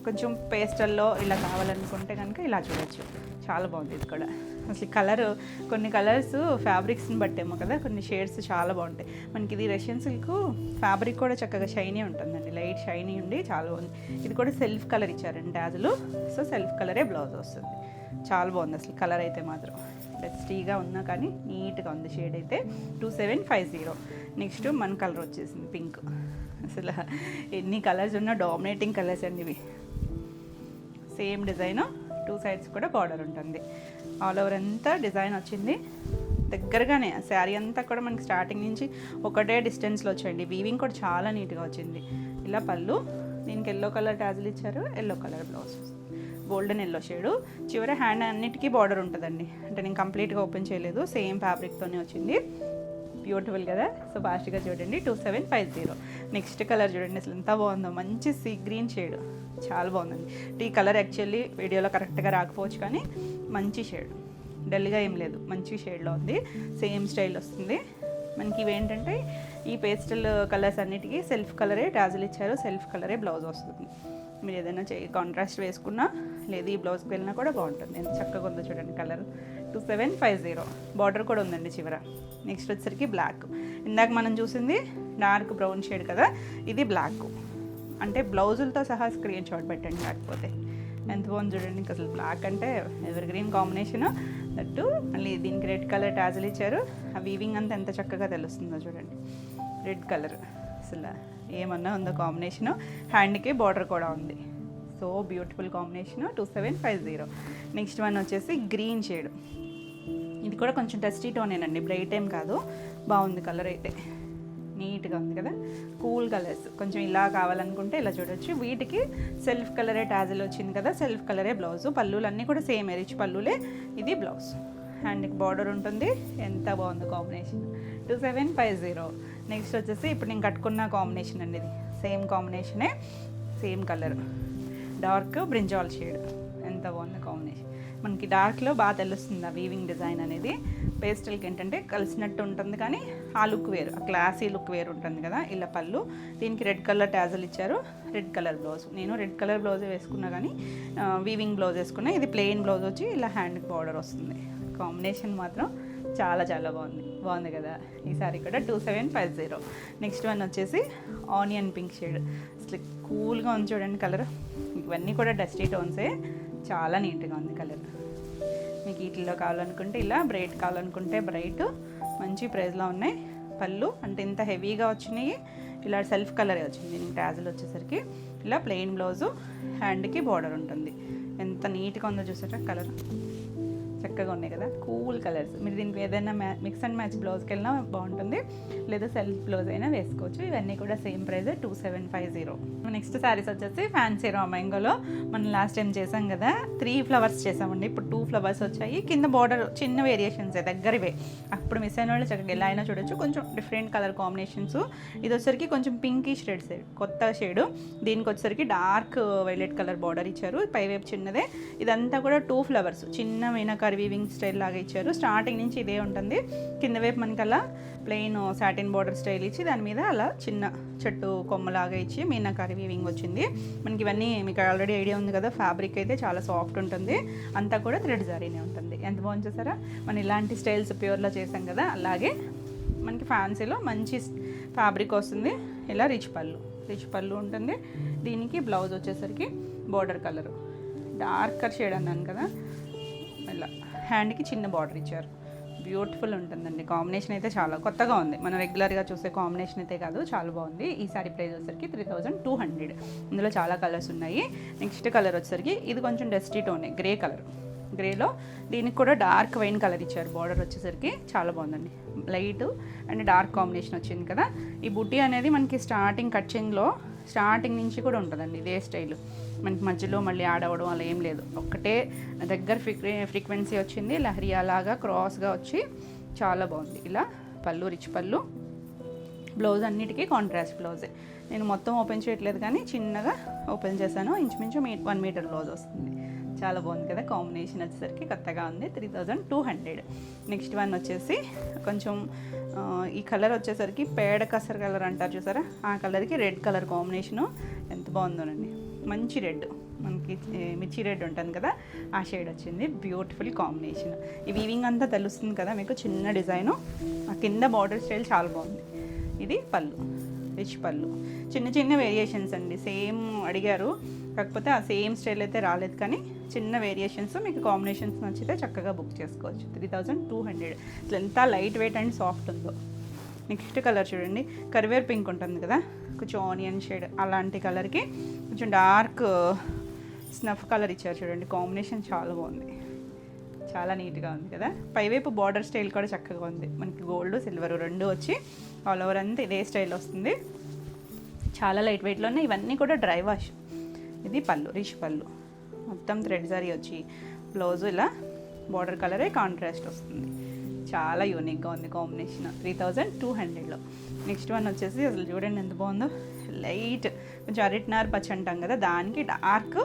కొంచెం పేస్టల్లో ఇలా కావాలనుకుంటే కనుక ఇలా చూడొచ్చు, చాలా బాగుంది ఇది కూడా. అసలు కలర్, కొన్ని కలర్స్ ఫ్యాబ్రిక్స్ని బట్టేమో కదా, కొన్ని షేడ్స్ చాలా బాగుంటాయి. మనకి ఇది రష్యన్ సిల్క్ ఫ్యాబ్రిక్ కూడా చక్కగా షైనీ ఉంటుందండి, లైట్ షైనీ ఉండి చాలా బాగుంది. ఇది కూడా సెల్ఫ్ కలర్ ఇచ్చారండి టాజిల్, సో సెల్ఫ్ కలరే బ్లౌజ్ వస్తుంది. చాలా బాగుంది అసలు కలర్ అయితే మాత్రం. డస్టీగా ఉన్నా కానీ నీట్గా ఉంది షేడ్ అయితే. 2750. నెక్స్ట్ మన కలర్ వచ్చేసింది పింక్. అసలు ఎన్ని కలర్స్ ఉన్నా డామినేటింగ్ కలర్స్ అండి ఇవి. సేమ్ డిజైన్, 2 సైడ్స్ కూడా బార్డర్ ఉంటుంది. ఆల్ ఓవర్ అంతా డిజైన్ వచ్చింది. దగ్గరగానే శారీ అంతా కూడా మనకి స్టార్టింగ్ నుంచి ఒకటే డిస్టెన్స్లో వచ్చాయండి. వీవింగ్ కూడా చాలా నీట్గా వచ్చింది. ఇలా పళ్ళు, దీనికి ఎల్లో కలర్ టాజిల్ ఇచ్చారు, yellow colour blouse, golden yellow shade. చివరి హ్యాండ్ అన్నిటికీ బార్డర్ ఉంటుందండి. అంటే నేను కంప్లీట్గా ఓపెన్ చేయలేదు, సేమ్ ఫ్యాబ్రిక్తోనే వచ్చింది. బ్యూటిఫుల్ కదా. సో ఫాస్ట్గా చూడండి. 2750. నెక్స్ట్ కలర్ చూడండి అసలు ఎంత బాగుందో, మంచి సీ గ్రీన్ షేడ్, చాలా బాగుందండి. ఈ కలర్ యాక్చువల్లీ వీడియోలో కరెక్ట్గా రాకపోవచ్చు, కానీ మంచి షేడ్, డల్గా ఏం లేదు, మంచి షేడ్లో ఉంది. సేమ్ స్టైల్ వస్తుంది మనకి. ఇవేంటంటే ఈ పేస్టల్ కలర్స్ అన్నిటికీ సెల్ఫ్ కలరే టాజిల్ ఇచ్చారు, సెల్ఫ్ కలరే బ్లౌజ్ వస్తుంది. మీరు ఏదైనా కాంట్రాస్ట్ వేసుకున్నా లేదు ఈ బ్లౌజ్కి వెళ్ళినా కూడా బాగుంటుంది. ఎంత చక్కగా ఉందో చూడండి కలర్. 2750. బార్డర్ కూడా ఉందండి చివర. నెక్స్ట్ వచ్చేసరికి బ్లాక్. ఇందాక మనం చూసింది డార్క్ బ్రౌన్ షేడ్ కదా, ఇది బ్లాక్. అంటే బ్లౌజులతో సహా స్క్రీన్ షాట్ పెట్టండి, లేకపోతే ఎంత బాగుంది చూడండి. ఇంకా అసలు బ్లాక్ అంటే ఎవర్ గ్రీన్ కాంబినేషన్. దట్టు మళ్ళీ దీనికి రెడ్ కలర్ టాజిల్ ఇచ్చారు. ఆ వీవింగ్ అంతా ఎంత చక్కగా తెలుస్తుందో చూడండి. రెడ్ కలర్ అసలు ఏమన్నా ఉందో కాంబినేషను. హ్యాండ్కి బార్డర్ కూడా ఉంది. So beautiful combination. 2750. Next one వచ్చేసి గ్రీన్ షేడ్. ఇది కూడా కొంచెం డస్టీ టోనేనండి, బ్రైట్ ఏం కాదు. బాగుంది కలర్ అయితే, నీట్గా ఉంది కదా. కూల్ కలర్స్ కొంచెం ఇలా కావాలనుకుంటే ఇలా చూడొచ్చు. వీటికి సెల్ఫ్ కలరే టాజిల్ వచ్చింది కదా, సెల్ఫ్ కలరే బ్లౌజ్. పళ్ళులన్నీ కూడా సేమ్ రిచ్ పళ్ళులే. ఇది బ్లౌజ్, హ్యాండ్కి బార్డర్ ఉంటుంది. ఎంత బాగుంది కాంబినేషన్. 2750. నెక్స్ట్ వచ్చేసి ఇప్పుడు నేను కట్టుకున్న కాంబినేషన్ అండి, ఇది సేమ్ కాంబినేషనే, same colour, dark brinjal shade. ఎంత బాగుంది కాంబినేషన్. మనకి డార్క్లో బాగా తెలుస్తుంది ఆ వీవింగ్ డిజైన్ అనేది. పేస్టల్కి ఏంటంటే కలిసినట్టు ఉంటుంది, కానీ ఆ లుక్ వేరు, ఆ క్లాసీ లుక్ వేరు ఉంటుంది కదా. ఇలా పళ్ళు, దీనికి రెడ్ కలర్ టాజిల్ ఇచ్చారు, రెడ్ కలర్ బ్లౌజ్. నేను రెడ్ కలర్ బ్లౌజే వేసుకున్నా, కానీ వీవింగ్ బ్లౌజ్ వేసుకున్నా. ఇది ప్లెయిన్ బ్లౌజ్ వచ్చి ఇలా హ్యాండ్కి బార్డర్ వస్తుంది. కాంబినేషన్ మాత్రం చాలా చాలా బాగుంది కదా. ఈ సారీ కూడా 2750. నెక్స్ట్ వన్ వచ్చేసి ఆనియన్ పింక్ షేడ్. అసలు కూల్గా ఉంది చూడండి కలర్. ఇవన్నీ కూడా డస్టీ టోన్సే, చాలా నీట్గా ఉంది కలర్. మీకు వీటిల్లో కావాలనుకుంటే ఇలా, బ్రైట్ కావాలనుకుంటే బ్రైట్, మంచి ప్రైస్లో ఉన్నాయి. పళ్ళు అంటే ఇంత హెవీగా వచ్చినాయి, ఇలా సెల్ఫ్ కలరే వచ్చింది. దీనికి టాజిల్ వచ్చేసరికి ఇలా ప్లెయిన్ బ్లౌజు, హ్యాండ్కి బార్డర్ ఉంటుంది. ఎంత నీట్గా ఉందో చూసారా కలర్, చక్కగా ఉన్నాయి కదా. Cool colours. మీరు దీనికి ఏదైనా మిక్స్ అండ్ మ్యాచ్ బ్లౌజ్కి వెళ్ళినా బాగుంటుంది, లేదా సెల్ఫ్ బ్లౌజ్ అయినా వేసుకోవచ్చు. ఇవన్నీ కూడా సేమ్ ప్రైస్ 2750. నెక్స్ట్ శారీస్ వచ్చేసి ఫ్యాన్సీ రా మ్యాంగోలో మనం లాస్ట్ టైం చేసాం కదా, 3 ఫ్లవర్స్ చేసామండి. ఇప్పుడు 2 ఫ్లవర్స్ వచ్చాయి. కింద బార్డర్ చిన్న వేరియేషన్స్ దగ్గరవే. అప్పుడు మిస్ అయిన వాళ్ళు చక్కగా ఎలా అయినా చూడొచ్చు. కొంచెం డిఫరెంట్ కలర్ కాంబినేషన్స్. ఇది వచ్చేసరికి కొంచెం పింకిష్ రెడ్ షేడ్, కొత్త షేడు. దీనికి వచ్చేసరికి డార్క్ వైలెట్ కలర్ బార్డర్ ఇచ్చారు, పైవైపు చిన్నదే. ఇదంతా కూడా 2 ఫ్లవర్స్ చిన్న మీనాకారి వీవింగ్ స్టైల్ లాగా ఇచ్చారు. స్టార్టింగ్ నుంచి ఇదే ఉంటుంది. కింద వైపు మనకి అలా ప్లెయిన్ సాటిన్ బార్డర్ స్టైల్ ఇచ్చి దాని మీద అలా చిన్న చెట్టు కొమ్మలాగా ఇచ్చి మీనాకారి వీవింగ్ వచ్చింది. మనకి ఇవన్నీ మీకు ఆల్రెడీ ఐడియా ఉంది కదా. ఫ్యాబ్రిక్ అయితే చాలా సాఫ్ట్ ఉంటుంది, అంతా కూడా థ్రెడ్ జారీనే ఉంటుంది. ఎంత బాగుంది చూసారా. మనం ఇలాంటి స్టైల్స్ ప్యూర్లో చేసాం కదా, అలాగే మనకి ఫ్యాన్సీలో మంచి ఫ్యాబ్రిక్ వస్తుంది. ఇలా రిచ్ పళ్ళు ఉంటుంది. దీనికి బ్లౌజ్ వచ్చేసరికి బార్డర్ కలరు డార్కర్ షేడ్ అన్నాను కదా, ఇలా హ్యాండ్కి చిన్న బార్డర్ ఇచ్చారు. బ్యూటిఫుల్ ఉంటుందండి. కాంబినేషన్ అయితే చాలా కొత్తగా ఉంది, మనం రెగ్యులర్గా చూసే కాంబినేషన్ అయితే కాదు, చాలా బాగుంది. ఈ సారీ ప్రైస్ వచ్చేసరికి 3200. ఇందులో చాలా కలర్స్ ఉన్నాయి. నెక్స్ట్ కలర్ వచ్చేసరికి ఇది కొంచెం డస్టీ టోనే, గ్రే కలర్. గ్రేలో దీనికి కూడా డార్క్ వైన్ కలర్ ఇచ్చారు. బార్డర్ వచ్చేసరికి చాలా బాగుందండి, లైట్ అండ్ డార్క్ కాంబినేషన్ వచ్చింది కదా. ఈ బుట్టి అనేది మనకి స్టార్టింగ్ కట్చింగ్లో స్టార్టింగ్ నుంచి కూడా ఉంటుందండి ఇదే స్టైల్. మనకి మధ్యలో మళ్ళీ యాడ్ అవ్వడం అలా ఏం లేదు, ఒక్కటే దగ్గర ఫ్రీక్వెన్సీ వచ్చింది. లహరియా లాగా క్రాస్గా వచ్చి చాలా బాగుంది. ఇలా పళ్ళు, రిచ్ పళ్ళు. బ్లౌజ్ అన్నిటికీ కాంట్రాస్ట్ బ్లౌజే. నేను మొత్తం ఓపెన్ చేయట్లేదు కానీ చిన్నగా ఓపెన్ చేశాను. ఇంచుమించు 1 మీటర్ బ్లౌజ్ వస్తుంది. చాలా బాగుంది కదా. కాంబినేషన్ వచ్చేసరికి కొత్తగా ఉంది. 3200. నెక్స్ట్ వన్ వచ్చేసి కొంచెం ఈ కలర్ వచ్చేసరికి పేడ కసర కలర్ అంటారు చూసారా, ఆ కలర్కి రెడ్ కలర్ కాంబినేషను ఎంత బాగుందోనండి. మంచి రెడ్, మనకి మిర్చి రెడ్ ఉంటుంది కదా, ఆ షేడ్ వచ్చింది. Beautiful combination. ఈ వీవింగ్ అంతా తెలుస్తుంది కదా మీకు, చిన్న డిజైను. ఆ కింద బార్డర్ స్టైల్ చాలా బాగుంది. ఇది పళ్ళు, రిచ్ పళ్ళు. చిన్న చిన్న వేరియేషన్స్ అండి, సేమ్ అడిగారు, కాకపోతే ఆ సేమ్ స్టైల్ అయితే రాలేదు, కానీ చిన్న వేరియేషన్స్. మీకు కాంబినేషన్స్ నచ్చితే చక్కగా బుక్ చేసుకోవచ్చు. 3200. అసలు ఎంత లైట్ వెయిట్ అండ్ సాఫ్ట్ ఉందో. నెక్స్ట్ కలర్ చూడండి, కరివేర్ పింక్ ఉంటుంది కదా, కొంచెం ఆనియన్ షేడ్ అలాంటి కలర్కి కొంచెం డార్క్ స్నఫ్ కలర్ ఇచ్చారు చూడండి. కాంబినేషన్ చాలా బాగుంది, చాలా నీట్గా ఉంది కదా. పైవైపు బార్డర్ స్టైల్ కూడా చక్కగా ఉంది. మనకి గోల్డ్, సిల్వర్ రెండు వచ్చి ఆల్ ఓవర్ అంతా ఇదే స్టైల్ వస్తుంది. చాలా లైట్ వెయిట్లోనే. ఇవన్నీ కూడా డ్రై వాష్. ఇది పళ్ళు, రిచ్ పళ్ళు. మొత్తం థ్రెడ్ జరీ వచ్చి బ్లౌజ్ ఇలా బార్డర్ కలరే కాంట్రాస్ట్ వస్తుంది. చాలా యూనిక్గా ఉంది కాంబినేషన్. 3200లో. నెక్స్ట్ వన్ వచ్చేసి అసలు చూడండి ఎంత బాగుందో. లైట్ కొంచెం అరటినార్ పచ్చ అంటాం కదా, దానికి డార్క్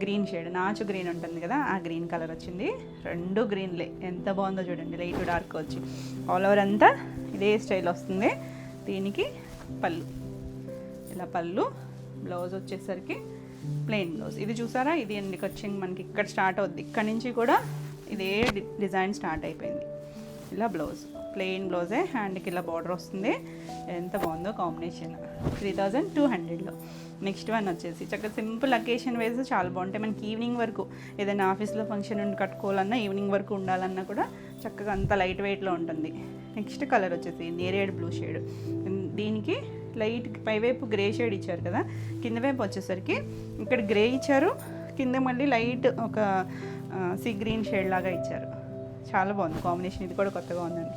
గ్రీన్ షేడ్, నాచు గ్రీన్ ఉంటుంది కదా, ఆ గ్రీన్ కలర్ వచ్చింది. రెండు గ్రీన్లే, ఎంత బాగుందో చూడండి. లైట్ డార్క్ వచ్చి ఆల్ ఓవర్ అంతా ఇదే స్టైల్ వస్తుంది. దీనికి పళ్ళు, ఇలా పళ్ళు. బ్లౌజ్ వచ్చేసరికి ప్లెయిన్ బ్లౌజ్. ఇది చూసారా, ఇది ఎందుకు వచ్చింది మనకి ఇక్కడ స్టార్ట్ అవుద్ది, ఇక్కడ నుంచి కూడా ఇదే డిజైన్ స్టార్ట్ అయిపోయింది. ఇలా బ్లౌజ్, ప్లెయిన్ బ్లౌజే, హ్యాండ్కి ఇలా బార్డర్ వస్తుంది. ఎంత బాగుందో కాంబినేషన్. 3200లో. నెక్స్ట్ వన్ వచ్చేసి చక్కగా సింపుల్ అకేషన్ వేస్ చాలా బాగుంటాయి. మనకి ఈవినింగ్ వరకు ఏదైనా ఆఫీస్లో ఫంక్షన్ ఉండి కట్టుకోవాలన్నా, ఈవినింగ్ వరకు ఉండాలన్నా కూడా చక్కగా అంత లైట్ వెయిట్లో ఉంటుంది. నెక్స్ట్ కలర్ వచ్చేసి నేరేడ్ బ్లూ షేడ్. దీనికి లైట్ పైవైపు గ్రే షేడ్ ఇచ్చారు కదా, కింద వైపు వచ్చేసరికి ఇక్కడ గ్రే ఇచ్చారు, కింద మళ్ళీ లైట్ ఒక సీ గ్రీన్ షేడ్ లాగా ఇచ్చారు. చాలా బాగుంది కాంబినేషన్. ఇది కూడా కొత్తగా ఉందండి.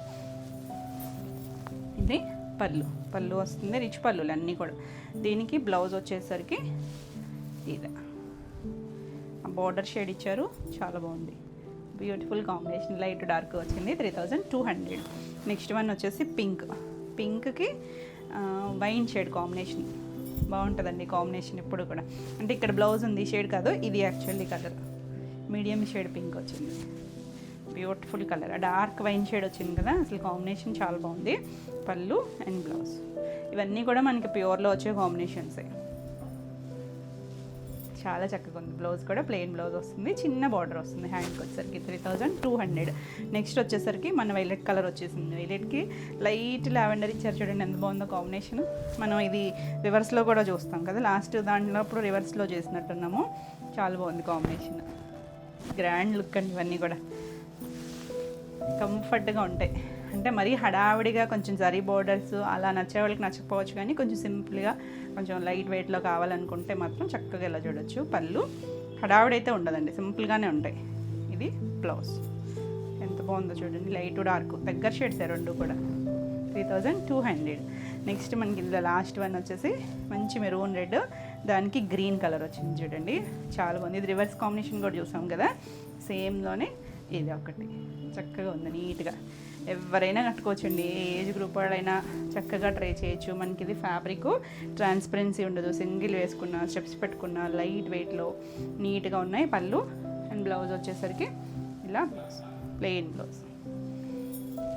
ఇది పళ్ళు, పళ్ళు వస్తుంది. రిచ్ పళ్ళు అన్నీ కూడా. దీనికి బ్లౌజ్ వచ్చేసరికి ఇది బార్డర్ షేడ్ ఇచ్చారు. చాలా బాగుంది, బ్యూటిఫుల్ కాంబినేషన్. లైట్ డార్క్ వచ్చింది. 3200. నెక్స్ట్ వన్ వచ్చేసి పింక్. పింక్కి వైన్ షేడ్ కాంబినేషన్ బాగుంటుందండి. కాంబినేషన్ ఎప్పుడు కూడా అంటే ఇక్కడ బ్లౌజ్ ఉంది షేడ్ కాదు, ఇది actually colour medium shade pink వచ్చింది. Beautiful colour, dark wine shade వచ్చింది కదా, అసలు కాంబినేషన్ చాలా బాగుంది. పళ్ళు అండ్ బ్లౌజ్ ఇవన్నీ కూడా మనకి ప్యూర్లో వచ్చే కాంబినేషన్సే. చాలా చక్కగా ఉంది. బ్లౌజ్ కూడా ప్లెయిన్ బ్లౌజ్ వస్తుంది, చిన్న బార్డర్ వస్తుంది హ్యాండ్కి వచ్చేసరికి. 3200. నెక్స్ట్ వచ్చేసరికి మన వైలెట్ కలర్ వచ్చేసింది. వైలెట్కి లైట్ లావెండర్ ఇచ్చారు చూడండి, ఎంత బాగుందో కాంబినేషన్. మనం ఇది రివర్స్లో కూడా చూస్తాం కదా, లాస్ట్ దాంట్లో అప్పుడు రివర్స్లో చేసినట్టున్నాము. చాలా బాగుంది కాంబినేషన్. గ్రాండ్ లుక్ అండి. ఇవన్నీ కూడా కంఫర్ట్గా ఉంటాయి. అంటే మరీ హడావిడిగా కొంచెం జరీ బోర్డర్స్ అలా నచ్చే వాళ్ళకి నచ్చకపోవచ్చు, కానీ కొంచెం సింపుల్గా కొంచెం లైట్ వెయిట్లో కావాలనుకుంటే మాత్రం చక్కగా ఇలా చూడొచ్చు. పళ్ళు హడావిడి అయితే ఉండదండి, సింపుల్గానే ఉంటాయి. ఇది బ్లౌజ్ ఎంత బాగుందో చూడండి. లైట్ డార్క్ దగ్గర షేడ్స్ రెండు కూడా. 3200. నెక్స్ట్ మనకి ఇందులో లాస్ట్ వన్ వచ్చేసి మంచి మెరూన్ రెడ్, దానికి గ్రీన్ కలర్ వచ్చింది చూడండి. చాలా బాగుంది. ఇది రివర్స్ కాంబినేషన్ కూడా చూసాం కదా, సేమ్లోనే ఇది ఒకటి చక్కగా ఉంది, నీట్గా ఎవరైనా కట్టుకోవచ్చండి. ఏ ఏజ్ గ్రూప్ వాళ్ళైనా చక్కగా ట్రై చేయొచ్చు. మనకి ఇది ఫ్యాబ్రిక్ ట్రాన్స్పరెన్సీ ఉండదు, సింగిల్ వేసుకున్న స్టెప్స్ పెట్టుకున్న లైట్ వెయిట్లో నీట్గా ఉన్నాయి. పళ్ళు అండ్ బ్లౌజ్ వచ్చేసరికి ఇలా బ్లౌజ్, ప్లెయిన్ బ్లౌజ్.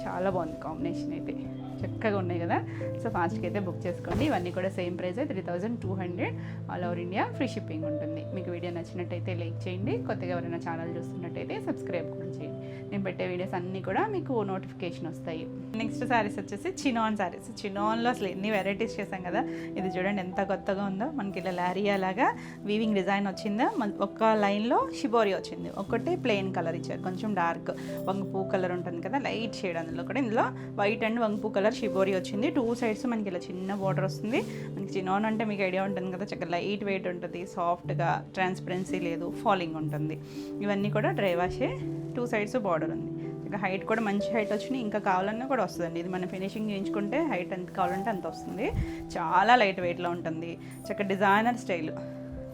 చాలా బాగుంది కాంబినేషన్ అయితే. చక్కగా ఉన్నాయి కదా. సో ఫాస్ట్గా అయితే బుక్ చేసుకోండి. ఇవన్నీ కూడా same price 3200 all over India free shipping ఉంటుంది. మీకు వీడియో నచ్చినట్టయితే లైక్ చేయండి. కొత్తగా ఎవరైనా ఛానల్ చూస్తున్నట్టయితే సబ్స్క్రైబ్ కూడా చేయండి. నేను పెట్టే వీడియోస్ అన్నీ కూడా మీకు నోటిఫికేషన్ వస్తాయి. నెక్స్ట్ శారీస్ వచ్చేసి చినాన్ శారీస్. చినాన్లో అసలు ఎన్ని వెరైటీస్ చేసాం కదా. ఇది చూడండి ఎంత కొత్తగా ఉందో. మనకి ఇలా లారియా లాగా వీవింగ్ డిజైన్ వచ్చిందా, ఒక లైన్లో షిబోరి వచ్చింది, ఒకటి ప్లెయిన్ కలర్ ఇచ్చారు, కొంచెం డార్క్ వంగపూ కలర్ ఉంటుంది కదా, లైట్ షేడ్. అందులో కూడా ఇందులో వైట్ అండ్ వంగపూ కలర్ షిబోరి వచ్చింది. 2 సైడ్స్ మనకి ఇలా చిన్న బార్డర్ వస్తుంది. మనకి చినాన్ అంటే మీకు ఐడియా ఉంటుంది కదా, చక్కగా లైట్ వెయిట్ ఉంటుంది, సాఫ్ట్గా, ట్రాన్స్పరెన్సీ లేదు, ఫాలింగ్ ఉంటుంది. ఇవన్నీ కూడా డ్రై వాషే. 2 సైడ్స్ బార్డర్ ఉంది. ఇక హైట్ కూడా మంచి హైట్ వచ్చినాయి. ఇంకా కావాలన్నా కూడా వస్తుందండి. ఇది మనం ఫినిషింగ్ చేయించుకుంటే హైట్ ఎంత కావాలంటే అంత వస్తుంది. చాలా లైట్ వెయిట్లో ఉంటుంది. చక్కగా డిజైనర్ స్టైల్.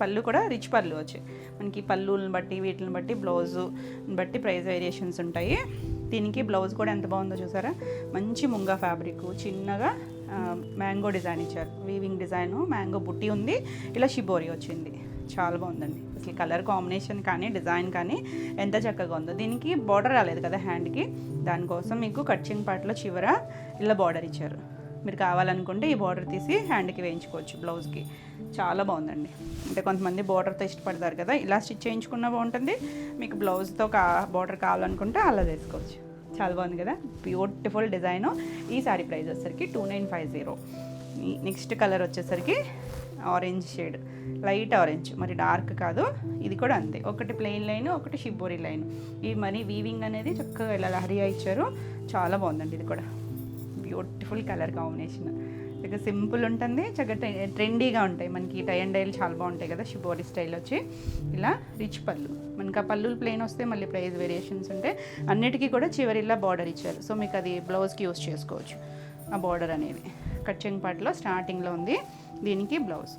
పళ్ళు కూడా రిచ్ పళ్ళు వచ్చాయి. మనకి పళ్ళుని బట్టి వీటిని బట్టి బ్లౌజు బట్టి ప్రైస్ వేరియేషన్స్ ఉంటాయి. దీనికి బ్లౌజ్ కూడా ఎంత బాగుందో చూసారా. మంచి ముంగా ఫ్యాబ్రిక్, చిన్నగా మ్యాంగో డిజైన్ ఇచ్చారు. వీవింగ్ డిజైను, మ్యాంగో బుట్టి ఉంది, ఇలా షిబోరి వచ్చింది. చాలా బాగుందండి. అసలు కలర్ కాంబినేషన్ కానీ డిజైన్ కానీ ఎంత చక్కగా ఉందో. దీనికి బార్డర్ రాలేదు కదా హ్యాండ్కి, దానికోసం మీకు కట్చింగ్ పార్ట్లో చివర ఇలా బార్డర్ ఇచ్చారు. మీరు కావాలనుకుంటే ఈ బార్డర్ తీసి హ్యాండ్కి వేయించుకోవచ్చు బ్లౌజ్కి. చాలా బాగుందండి. అంటే కొంతమంది బార్డర్తో ఇష్టపడతారు కదా, ఇలా స్టిచ్ చేయించుకున్న బాగుంటుంది. మీకు బ్లౌజ్తో బార్డర్ కావాలనుకుంటే అలా వేసుకోవచ్చు. చాలా బాగుంది కదా, బ్యూటిఫుల్ డిజైను. ఈ సారీ ప్రైస్ వచ్చేసరికి 2950. నెక్స్ట్ కలర్ వచ్చేసరికి ఆరెంజ్ షేడ్, లైట్ ఆరెంజ్, మరి డార్క్ కాదు. ఇది కూడా అంతే, ఒకటి ప్లెయిన్ లైన్, ఒకటి షిబోరి లైన్. ఈ మరి వీవింగ్ అనేది చక్కగా ఇలా లహరియా ఇచ్చారు. చాలా బాగుందండి. ఇది కూడా బ్యూటిఫుల్ కలర్ కాంబినేషన్. ఇక సింపుల్ ఉంటుంది, చక్కగా ట్రెండీగా ఉంటాయి. మనకి టై అండ్ డైలు చాలా బాగుంటాయి కదా, షిబోరి స్టైల్ వచ్చి ఇలా రిచ్ పళ్ళు. మనకి ఆ పళ్ళు ప్లెయిన్ వస్తే మళ్ళీ ప్రైస్ వేరియేషన్స్ ఉంటాయి. అన్నిటికీ కూడా చివరిలా బార్డర్ ఇచ్చారు. సో మీకు అది బ్లౌజ్కి యూస్ చేసుకోవచ్చు. ఆ బార్డర్ అనేది కట్చింగ్ పార్ట్లో స్టార్టింగ్లో ఉంది. దీనికి బ్లౌజ్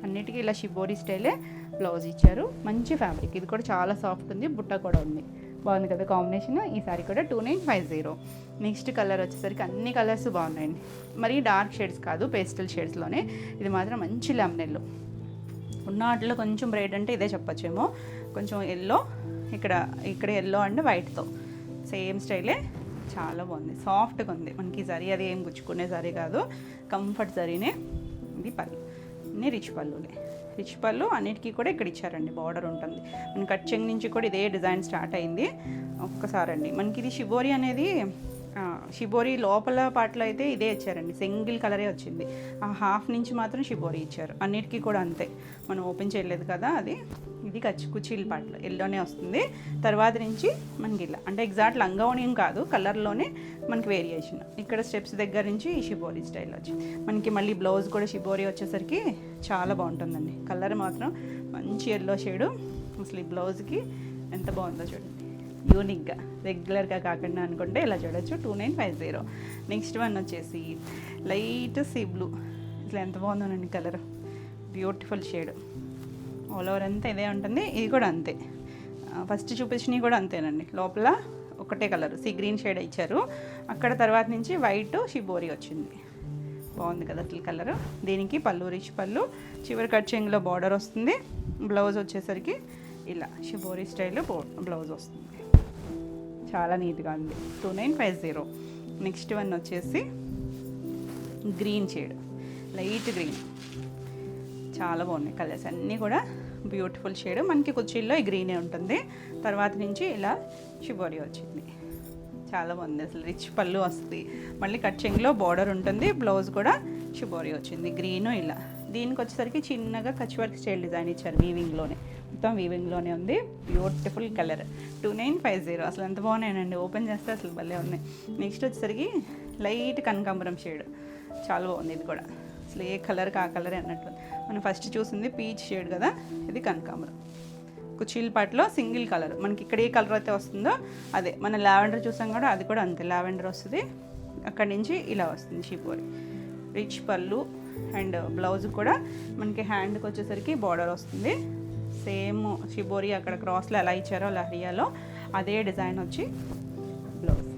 అన్నిటికీ ఇలా షిబోరి స్టైలే బ్లౌజ్ ఇచ్చారు. మంచి ఫ్యాబ్రిక్. ఇది కూడా చాలా సాఫ్ట్ ఉంది, బుట్ట కూడా ఉంది. బాగుంది కదా కాంబినేషన్. ఈ సారీ కూడా 2950. నెక్స్ట్ కలర్ వచ్చేసరికి అన్ని కలర్స్ బాగున్నాయండి. మరి డార్క్ షేడ్స్ కాదు, పేస్టల్ షేడ్స్లోనే. ఇది మాత్రం మంచి లెమనెల్లో ఉన్న వాటిలో కొంచెం బ్రైట్ అంటే ఇదే చెప్పచ్చేమో. కొంచెం ఎల్లో, ఇక్కడ ఎల్లో అండ్ వైట్తో సేమ్ స్టైలే. చాలా బాగుంది, సాఫ్ట్గా ఉంది. మనకి జరీ అది ఏం గుచ్చుకునే జరీ కాదు, కంఫర్ట్ జరీనే. ఇది పళ్ళు, అన్నీ రిచ్ పళ్ళులే. రిచ్ పళ్ళు అన్నిటికీ కూడా ఇక్కడ ఇచ్చారండి, బార్డర్ ఉంటుంది. మన కట్చింగ్ నుంచి కూడా ఇదే డిజైన్ స్టార్ట్ అయింది. ఒక్కసారండి మనకి ఇది షిబోరి అనేది, షిబోరి లోపల పాటలో అయితే ఇదే ఇచ్చారండి, సింగిల్ కలరే వచ్చింది. ఆ హాఫ్ నుంచి మాత్రం షిబోరి ఇచ్చారు. అన్నిటికీ కూడా అంతే, మనం ఓపెన్ చేయలేదు కదా అది. ఇది కుచీల పాటలో ఎల్లోనే వస్తుంది. తర్వాత నుంచి మనకి ఇలా అంటే ఎగ్జాక్ట్ లంగావోణి కాదు, కలర్లోనే మనకి వేరియేషన్. ఇక్కడ స్టెప్స్ దగ్గర నుంచి ఈ షిబోరి స్టైల్ వచ్చింది. మనకి మళ్ళీ బ్లౌజ్ కూడా షిబోరి వచ్చేసరికి చాలా బాగుంటుందండి. కలర్ మాత్రం మంచి ఎల్లో షేడు. అసలు ఈ బ్లౌజ్కి ఎంత బాగుందో చూడండి, యూనిక్గా, రెగ్యులర్గా కాకుండా అనుకుంటే ఇలా చూడొచ్చు. 2950. నెక్స్ట్ వన్ వచ్చేసి లైట్ సీ బ్లూ. ఇట్లా ఎంత బాగుందోనండి colour, beautiful shade. All over అంతా ఇదే ఉంటుంది. ఇది కూడా అంతే, ఫస్ట్ చూపించినవి కూడా అంతేనండి. లోపల ఒకటే కలర్ సీ గ్రీన్ షేడ్ ఇచ్చారు. అక్కడ తర్వాత నుంచి వైట్ షిబోరి వచ్చింది. బాగుంది కదా అసలు కలర్. దీనికి పళ్ళు రిచ్ పళ్ళు, చివరి కట్చింగ్లో బార్డర్ వస్తుంది. బ్లౌజ్ వచ్చేసరికి ఇలా షిబోరి స్టైల్ బ్లౌజ్ వస్తుంది. చాలా నీట్గా ఉంది. 2950. నెక్స్ట్ వన్ వచ్చేసి గ్రీన్ షేడ్, లైట్ గ్రీన్. చాలా బాగున్నాయి కలర్స్ అన్నీ కూడా, బ్యూటిఫుల్ షేడ్. మనకి కుర్చీల్లో ఈ గ్రీనే ఉంటుంది. తర్వాత నుంచి ఇలా షిబోరి వచ్చింది. చాలా బాగుంది అసలు, రిచ్ పళ్ళు వస్తుంది. మళ్ళీ కట్చింగ్లో బార్డర్ ఉంటుంది. బ్లౌజ్ కూడా షిబోరి వచ్చింది, గ్రీను ఇలా. దీనికి వచ్చేసరికి చిన్నగా కచ్ వర్క్ స్టైల్ డిజైన్ ఇచ్చారు. వీవింగ్లోనే, మొత్తం వీవింగ్లోనే ఉంది. Beautiful colour. 2950. అసలు ఎంత బాగున్నాయండి, ఓపెన్ చేస్తే అసలు భలే ఉన్నాయి. నెక్స్ట్ వచ్చేసరికి లైట్ కనకాంబరం షేడ్. చాలా బాగుంది ఇది కూడా. అసలు ఏ కలర్కి ఆ కలర్ అన్నట్టు. మనం ఫస్ట్ చూసింది పీచ్ షేడ్ కదా, ఇది కనకాంబరం. కుచీల పాటలో సింగిల్ కలర్. మనకి ఇక్కడ ఏ కలర్ అయితే వస్తుందో అదే. మన లావెండర్ చూసాం కూడా, అది కూడా అంతే, లావెండర్ వస్తుంది. అక్కడి నుంచి ఇలా వస్తుంది షిబోరి. రిచ్ పళ్ళు అండ్ బ్లౌజ్ కూడా మనకి హ్యాండ్కి వచ్చేసరికి బార్డర్ వస్తుంది. సేమ్ షిబోరి అక్కడ క్రాస్లో ఎలా ఇచ్చారో లహరియాలో అదే డిజైన్ వచ్చి బ్లౌజ్.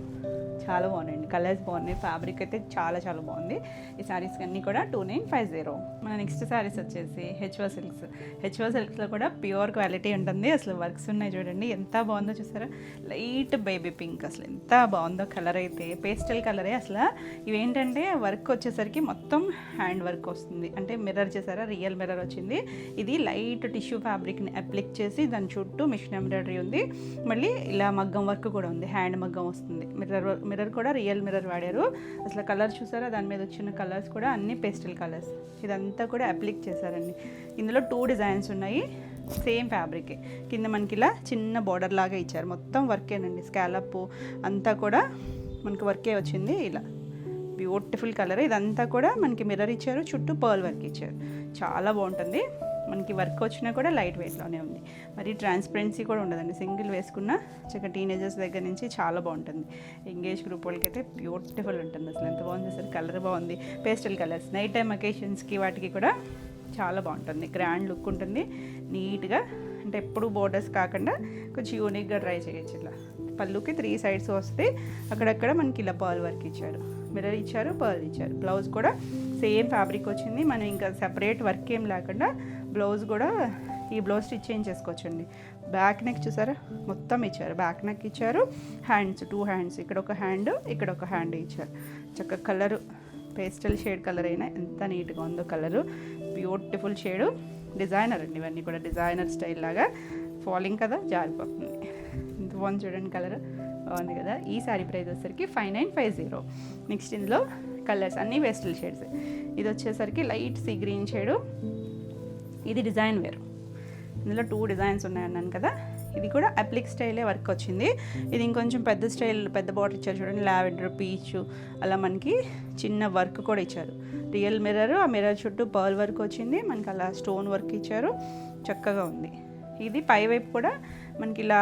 చాలా బాగున్నాయండి, కలర్స్ బాగున్నాయి, ఫ్యాబ్రిక్ అయితే చాలా చాలా బాగుంది. ఈ శారీస్ అన్నీ కూడా 2950. మన నెక్స్ట్ శారీస్ వచ్చేసి హెచ్ఓ సిల్క్స్. హెచ్ఓ సిల్క్స్లో కూడా ప్యూర్ క్వాలిటీ ఉంటుంది. అసలు వర్క్స్ ఉన్నాయి చూడండి, ఎంత బాగుందో చూసారా. లైట్ బేబీ పింక్, అసలు ఎంత బాగుందో కలర్ అయితే, పేస్టల్ కలరే. అసలు ఇవేంటంటే వర్క్ వచ్చేసరికి మొత్తం హ్యాండ్ వర్క్ వస్తుంది, అంటే మిర్రర్ చేసారా, రియల్ మిర్రర్ వచ్చింది. ఇది లైట్ టిష్యూ ఫ్యాబ్రిక్ని అప్లిక్ చేసి దాని చుట్టూ మిషన్ ఎంబ్రాయిడరీ ఉంది, మళ్ళీ ఇలా మగ్గం వర్క్ కూడా ఉంది, హ్యాండ్ మగ్గం వస్తుంది. మిర్రర్ కూడా రియల్ మిర్రర్ వాడారు. అసలు కలర్ చూసారా, దాని మీద వచ్చిన కలర్స్ కూడా అన్ని పేస్టల్ కలర్స్. ఇదంతా కూడా అప్లిక్ చేశారండి. ఇందులో 2 డిజైన్స్ ఉన్నాయి, సేమ్ ఫ్యాబ్రిక్. కింద మనకి ఇలా చిన్న బార్డర్ లాగా ఇచ్చారు, మొత్తం వర్కేనండి. స్కాలప్ అంతా కూడా మనకి వర్కే వచ్చింది. ఇలా బ్యూటిఫుల్ కలర్. ఇదంతా కూడా మనకి మిర్రర్ ఇచ్చారు, చుట్టూ పర్ల్ వర్క్ ఇచ్చారు. చాలా బాగుంటుంది. మనకి వర్క్ వచ్చినా కూడా లైట్ వెయిట్లోనే ఉంది, మరి ట్రాన్స్పరెన్సీ కూడా ఉండదండి. సింగిల్ వేసుకున్న చక్కగా టీనేజర్స్ దగ్గర నుంచి చాలా బాగుంటుంది. ఎంగేజ్ గ్రూప్ వాళ్ళకి అయితే బ్యూటిఫుల్ ఉంటుంది. అసలు ఎంత బాగుంది, అసలు కలర్ బాగుంది. పేస్టల్ కలర్స్ నైట్ టైం అకేషన్స్కి వాటికి కూడా చాలా బాగుంటుంది. గ్రాండ్ లుక్ ఉంటుంది, నీట్గా. అంటే ఎప్పుడు బోర్డర్స్ కాకుండా కొంచెం యూనిక్గా ట్రై చేయొచ్చు. ఇలా పళ్ళుకి 3 సైడ్స్ వస్తే అక్కడక్కడ మనకి ఇలా పర్ల్ వర్క్ ఇచ్చారు, మిర్రర్ ఇచ్చారు, పర్ల్ ఇచ్చారు. బ్లౌజ్ కూడా సేమ్ ఫ్యాబ్రిక్ వచ్చింది. మనం ఇంకా సెపరేట్ వర్క్ ఏం లేకుండా బ్లౌజ్ కూడా ఈ బ్లౌజ్ స్టిచ్ చేయించేసుకోవచ్చండి. బ్యాక్ నెక్ చూసారా, మొత్తం ఇచ్చారు. బ్యాక్ నెక్ ఇచ్చారు, హ్యాండ్స్ 2 హ్యాండ్స్, ఇక్కడ ఒక హ్యాండ్, ఇక్కడ ఒక హ్యాండ్ ఇచ్చారు. చక్కగా కలరు పేస్టల్ షేడ్ కలర్ అయినా ఎంత నీట్గా ఉందో కలరు, బ్యూటిఫుల్ షేడు. డిజైనర్ అండి, ఇవన్నీ కూడా డిజైనర్ స్టైల్ లాగా. ఫాలింగ్ కదా, జారిపోతుంది. ఎంత బాగుంది చూడండి, కలర్ బాగుంది కదా. ఈ శారీ ప్రైస్ వచ్చేసరికి 5950. నెక్స్ట్ ఇందులో కలర్స్ అన్నీ పేస్టల్ షేడ్స్. ఇది వచ్చేసరికి లైట్ సీ గ్రీన్ షేడు, ఇది డిజైన్ వేరు. ఇందులో 2 డిజైన్స్ ఉన్నాయన్నాను కదా. ఇది కూడా అప్లిక్ స్టైలే వర్క్ వచ్చింది. ఇది ఇంకొంచెం పెద్ద స్టైల్, పెద్ద బార్డర్ ఇచ్చారు చూడండి, లావెండర్, పీచ్ అలా మనకి చిన్న వర్క్ కూడా ఇచ్చారు. రియల్ మిర్రర్, ఆ మిర్రర్ చుట్టూ పర్ల్ వర్క్ వచ్చింది, మనకి అలా స్టోన్ వర్క్ ఇచ్చారు, చక్కగా ఉంది. ఇది పై వైపు కూడా మనకి ఇలా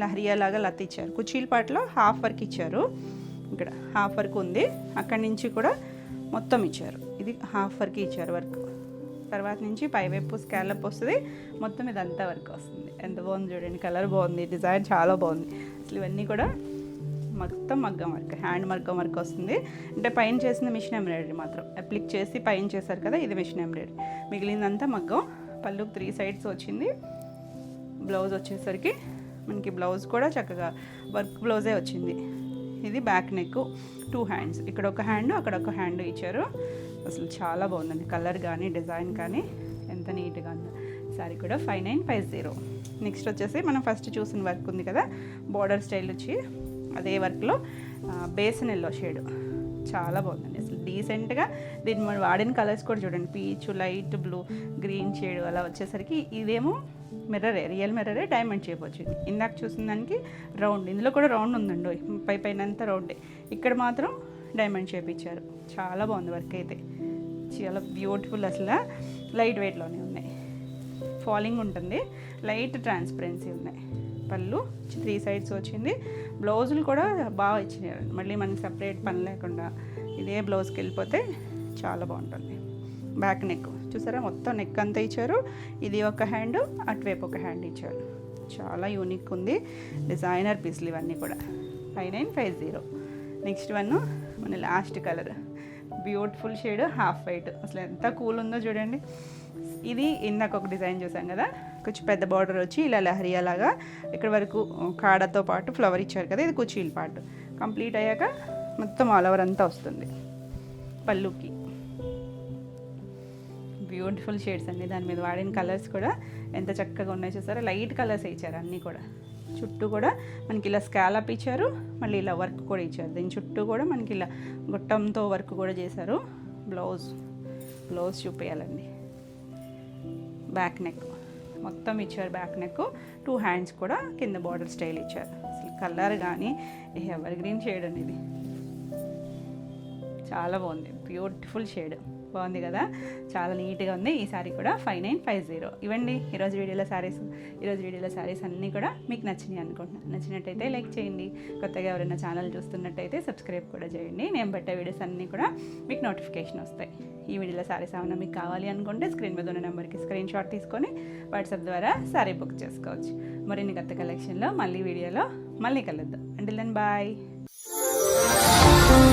లహరియా లాగా లత ఇచ్చారు. కుచీల పాటలో హాఫ్ వర్క్ ఇచ్చారు, ఇక్కడ హాఫ్ వర్క్ ఉంది, అక్కడి నుంచి కూడా మొత్తం ఇచ్చారు. ఇది హాఫ్ వర్క్ ఇచ్చారు వర్క్. తర్వాత నుంచి పైవైపు స్కాలప్ వస్తుంది, మొత్తం ఇదంతా వర్క్ వస్తుంది. ఎంత బాగుంది చూడండి, కలర్ బాగుంది, డిజైన్ చాలా బాగుంది. అసలు ఇవన్నీ కూడా మొత్తం మగ్గం వర్క్, హ్యాండ్ మగ్గం వర్క్ వస్తుంది. అంటే పైన చేసిన మిషన్ ఎంబ్రాయిడరీ మాత్రం అప్లిక్ చేసి పైన చేశారు కదా, ఇది మిషన్ ఎంబ్రాయిడరీ. మిగిలిందంతా మగ్గం. పళ్ళుకి 3 సైడ్స్ వచ్చింది. బ్లౌజ్ వచ్చేసరికి మనకి బ్లౌజ్ కూడా చక్కగా వర్క్ బ్లౌజే వచ్చింది. ఇది బ్యాక్ నెక్, 2 హ్యాండ్స్, ఇక్కడ ఒక హ్యాండ్, అక్కడ ఒక హ్యాండ్ ఇచ్చారు. అసలు చాలా బాగుందండి, కలర్ కానీ డిజైన్ కానీ ఎంత నీట్గా ఉందో. సారీ కూడా 5950. నెక్స్ట్ వచ్చేసి మనం ఫస్ట్ చూసిన వర్క్ ఉంది కదా, బార్డర్ స్టైల్ వచ్చి అదే వర్క్లో బేసన్ ఎల్లో షేడ్ చాలా బాగుందండి. అసలు డీసెంట్గా దీన్ని మనం వాడిన కలర్స్ కూడా చూడండి, peach, light blue, green shade అలా వచ్చేసరికి. ఇదేమో మిర్రరే, రియల్ మిర్రరే, డైమండ్ షేప్ వచ్చింది. ఇందాక చూసిన దానికి రౌండ్, ఇందులో కూడా రౌండ్ ఉందండి, పైన అంతా రౌండే, ఇక్కడ మాత్రం డైమండ్ షేప్ ఇచ్చారు. చాలా బాగుంది వర్క్ అయితే, చాలా బ్యూటిఫుల్. అసలు లైట్ వెయిట్లోనే ఉన్నాయి, ఫాలింగ్ ఉంటుంది, లైట్ ట్రాన్స్పరెన్సీ ఉన్నాయి. పళ్ళు 3 సైడ్స్ వచ్చింది. బ్లౌజులు కూడా బాగా ఇచ్చినారు, మళ్ళీ మనకి సపరేట్ పని లేకుండా ఇదే బ్లౌజ్కి వెళ్ళిపోతే చాలా బాగుంటుంది. బ్యాక్ నెక్ చూసారా, మొత్తం నెక్ అంతా ఇచ్చారు. ఇది ఒక హ్యాండ్, అటువైపు ఒక హ్యాండ్ ఇచ్చారు. చాలా యూనిక్ ఉంది, డిజైనర్ పీస్లు ఇవన్నీ కూడా. 5950. నెక్స్ట్ వన్ మన last colour, beautiful shade, half white. అసలు ఎంత కూల్ ఉందో చూడండి. ఇది ఇందాక ఒక డిజైన్ చూసాం కదా, కొంచెం పెద్ద బార్డర్ వచ్చి ఇలా లహరియా లాగా ఇక్కడ వరకు కాడతో పాటు ఫ్లవర్ ఇచ్చారు కదా, ఇది కుచీల పార్ట్. కంప్లీట్ అయ్యాక మొత్తం ఆల్ ఓవర్ అంతా వస్తుంది. పళ్ళుకి బ్యూటిఫుల్ షేడ్స్ అండి, దాని మీద వాడిన కలర్స్ కూడా ఎంత చక్కగా ఉన్నాయి చూసారా. లైట్ కలర్స్ ఇచ్చారు అన్నీ కూడా. చుట్టూ కూడా మనకి ఇలా స్కాలప్ ఇచ్చారు, మళ్ళీ ఇలా వర్క్ కూడా ఇచ్చారు. దీని చుట్టూ కూడా మనకి ఇలా గొట్టంతో వర్క్ కూడా చేశారు. బ్లౌజ్ చూపించాలండి. బ్యాక్ నెక్ మొత్తం ఇచ్చారు, బ్యాక్ నెక్, 2 హ్యాండ్స్ కూడా కింద బార్డర్ స్టైల్ ఇచ్చారు. అసలు కలర్ కానీ ఎవర్ గ్రీన్ షేడ్ అనేది చాలా బాగుంది, బ్యూటిఫుల్ షేడ్. బాగుంది కదా, చాలా నీట్గా ఉంది. ఈ సారీ కూడా 5950. ఇవ్వండి ఈరోజు వీడియోలో శారీస్ అన్నీ కూడా మీకు నచ్చినాయి అనుకుంటున్నాను. నచ్చినట్టయితే లైక్ చేయండి, కొత్తగా ఎవరైనా ఛానల్ చూస్తున్నట్టయితే సబ్స్క్రైబ్ కూడా చేయండి. నేను పెట్టే వీడియోస్ అన్నీ కూడా మీకు నోటిఫికేషన్ వస్తాయి. ఈ వీడియోలో శారీస్ ఏమైనా మీకు కావాలి అనుకుంటే స్క్రీన్ మీద ఉన్న నెంబర్కి స్క్రీన్ షాట్ తీసుకొని వాట్సాప్ ద్వారా శారీ బుక్ చేసుకోవచ్చు. మరిన్ని కొత్త కలెక్షన్లో మళ్ళీ వీడియోలో మళ్ళీ కలుద్దాం. Until then bye. బాయ్.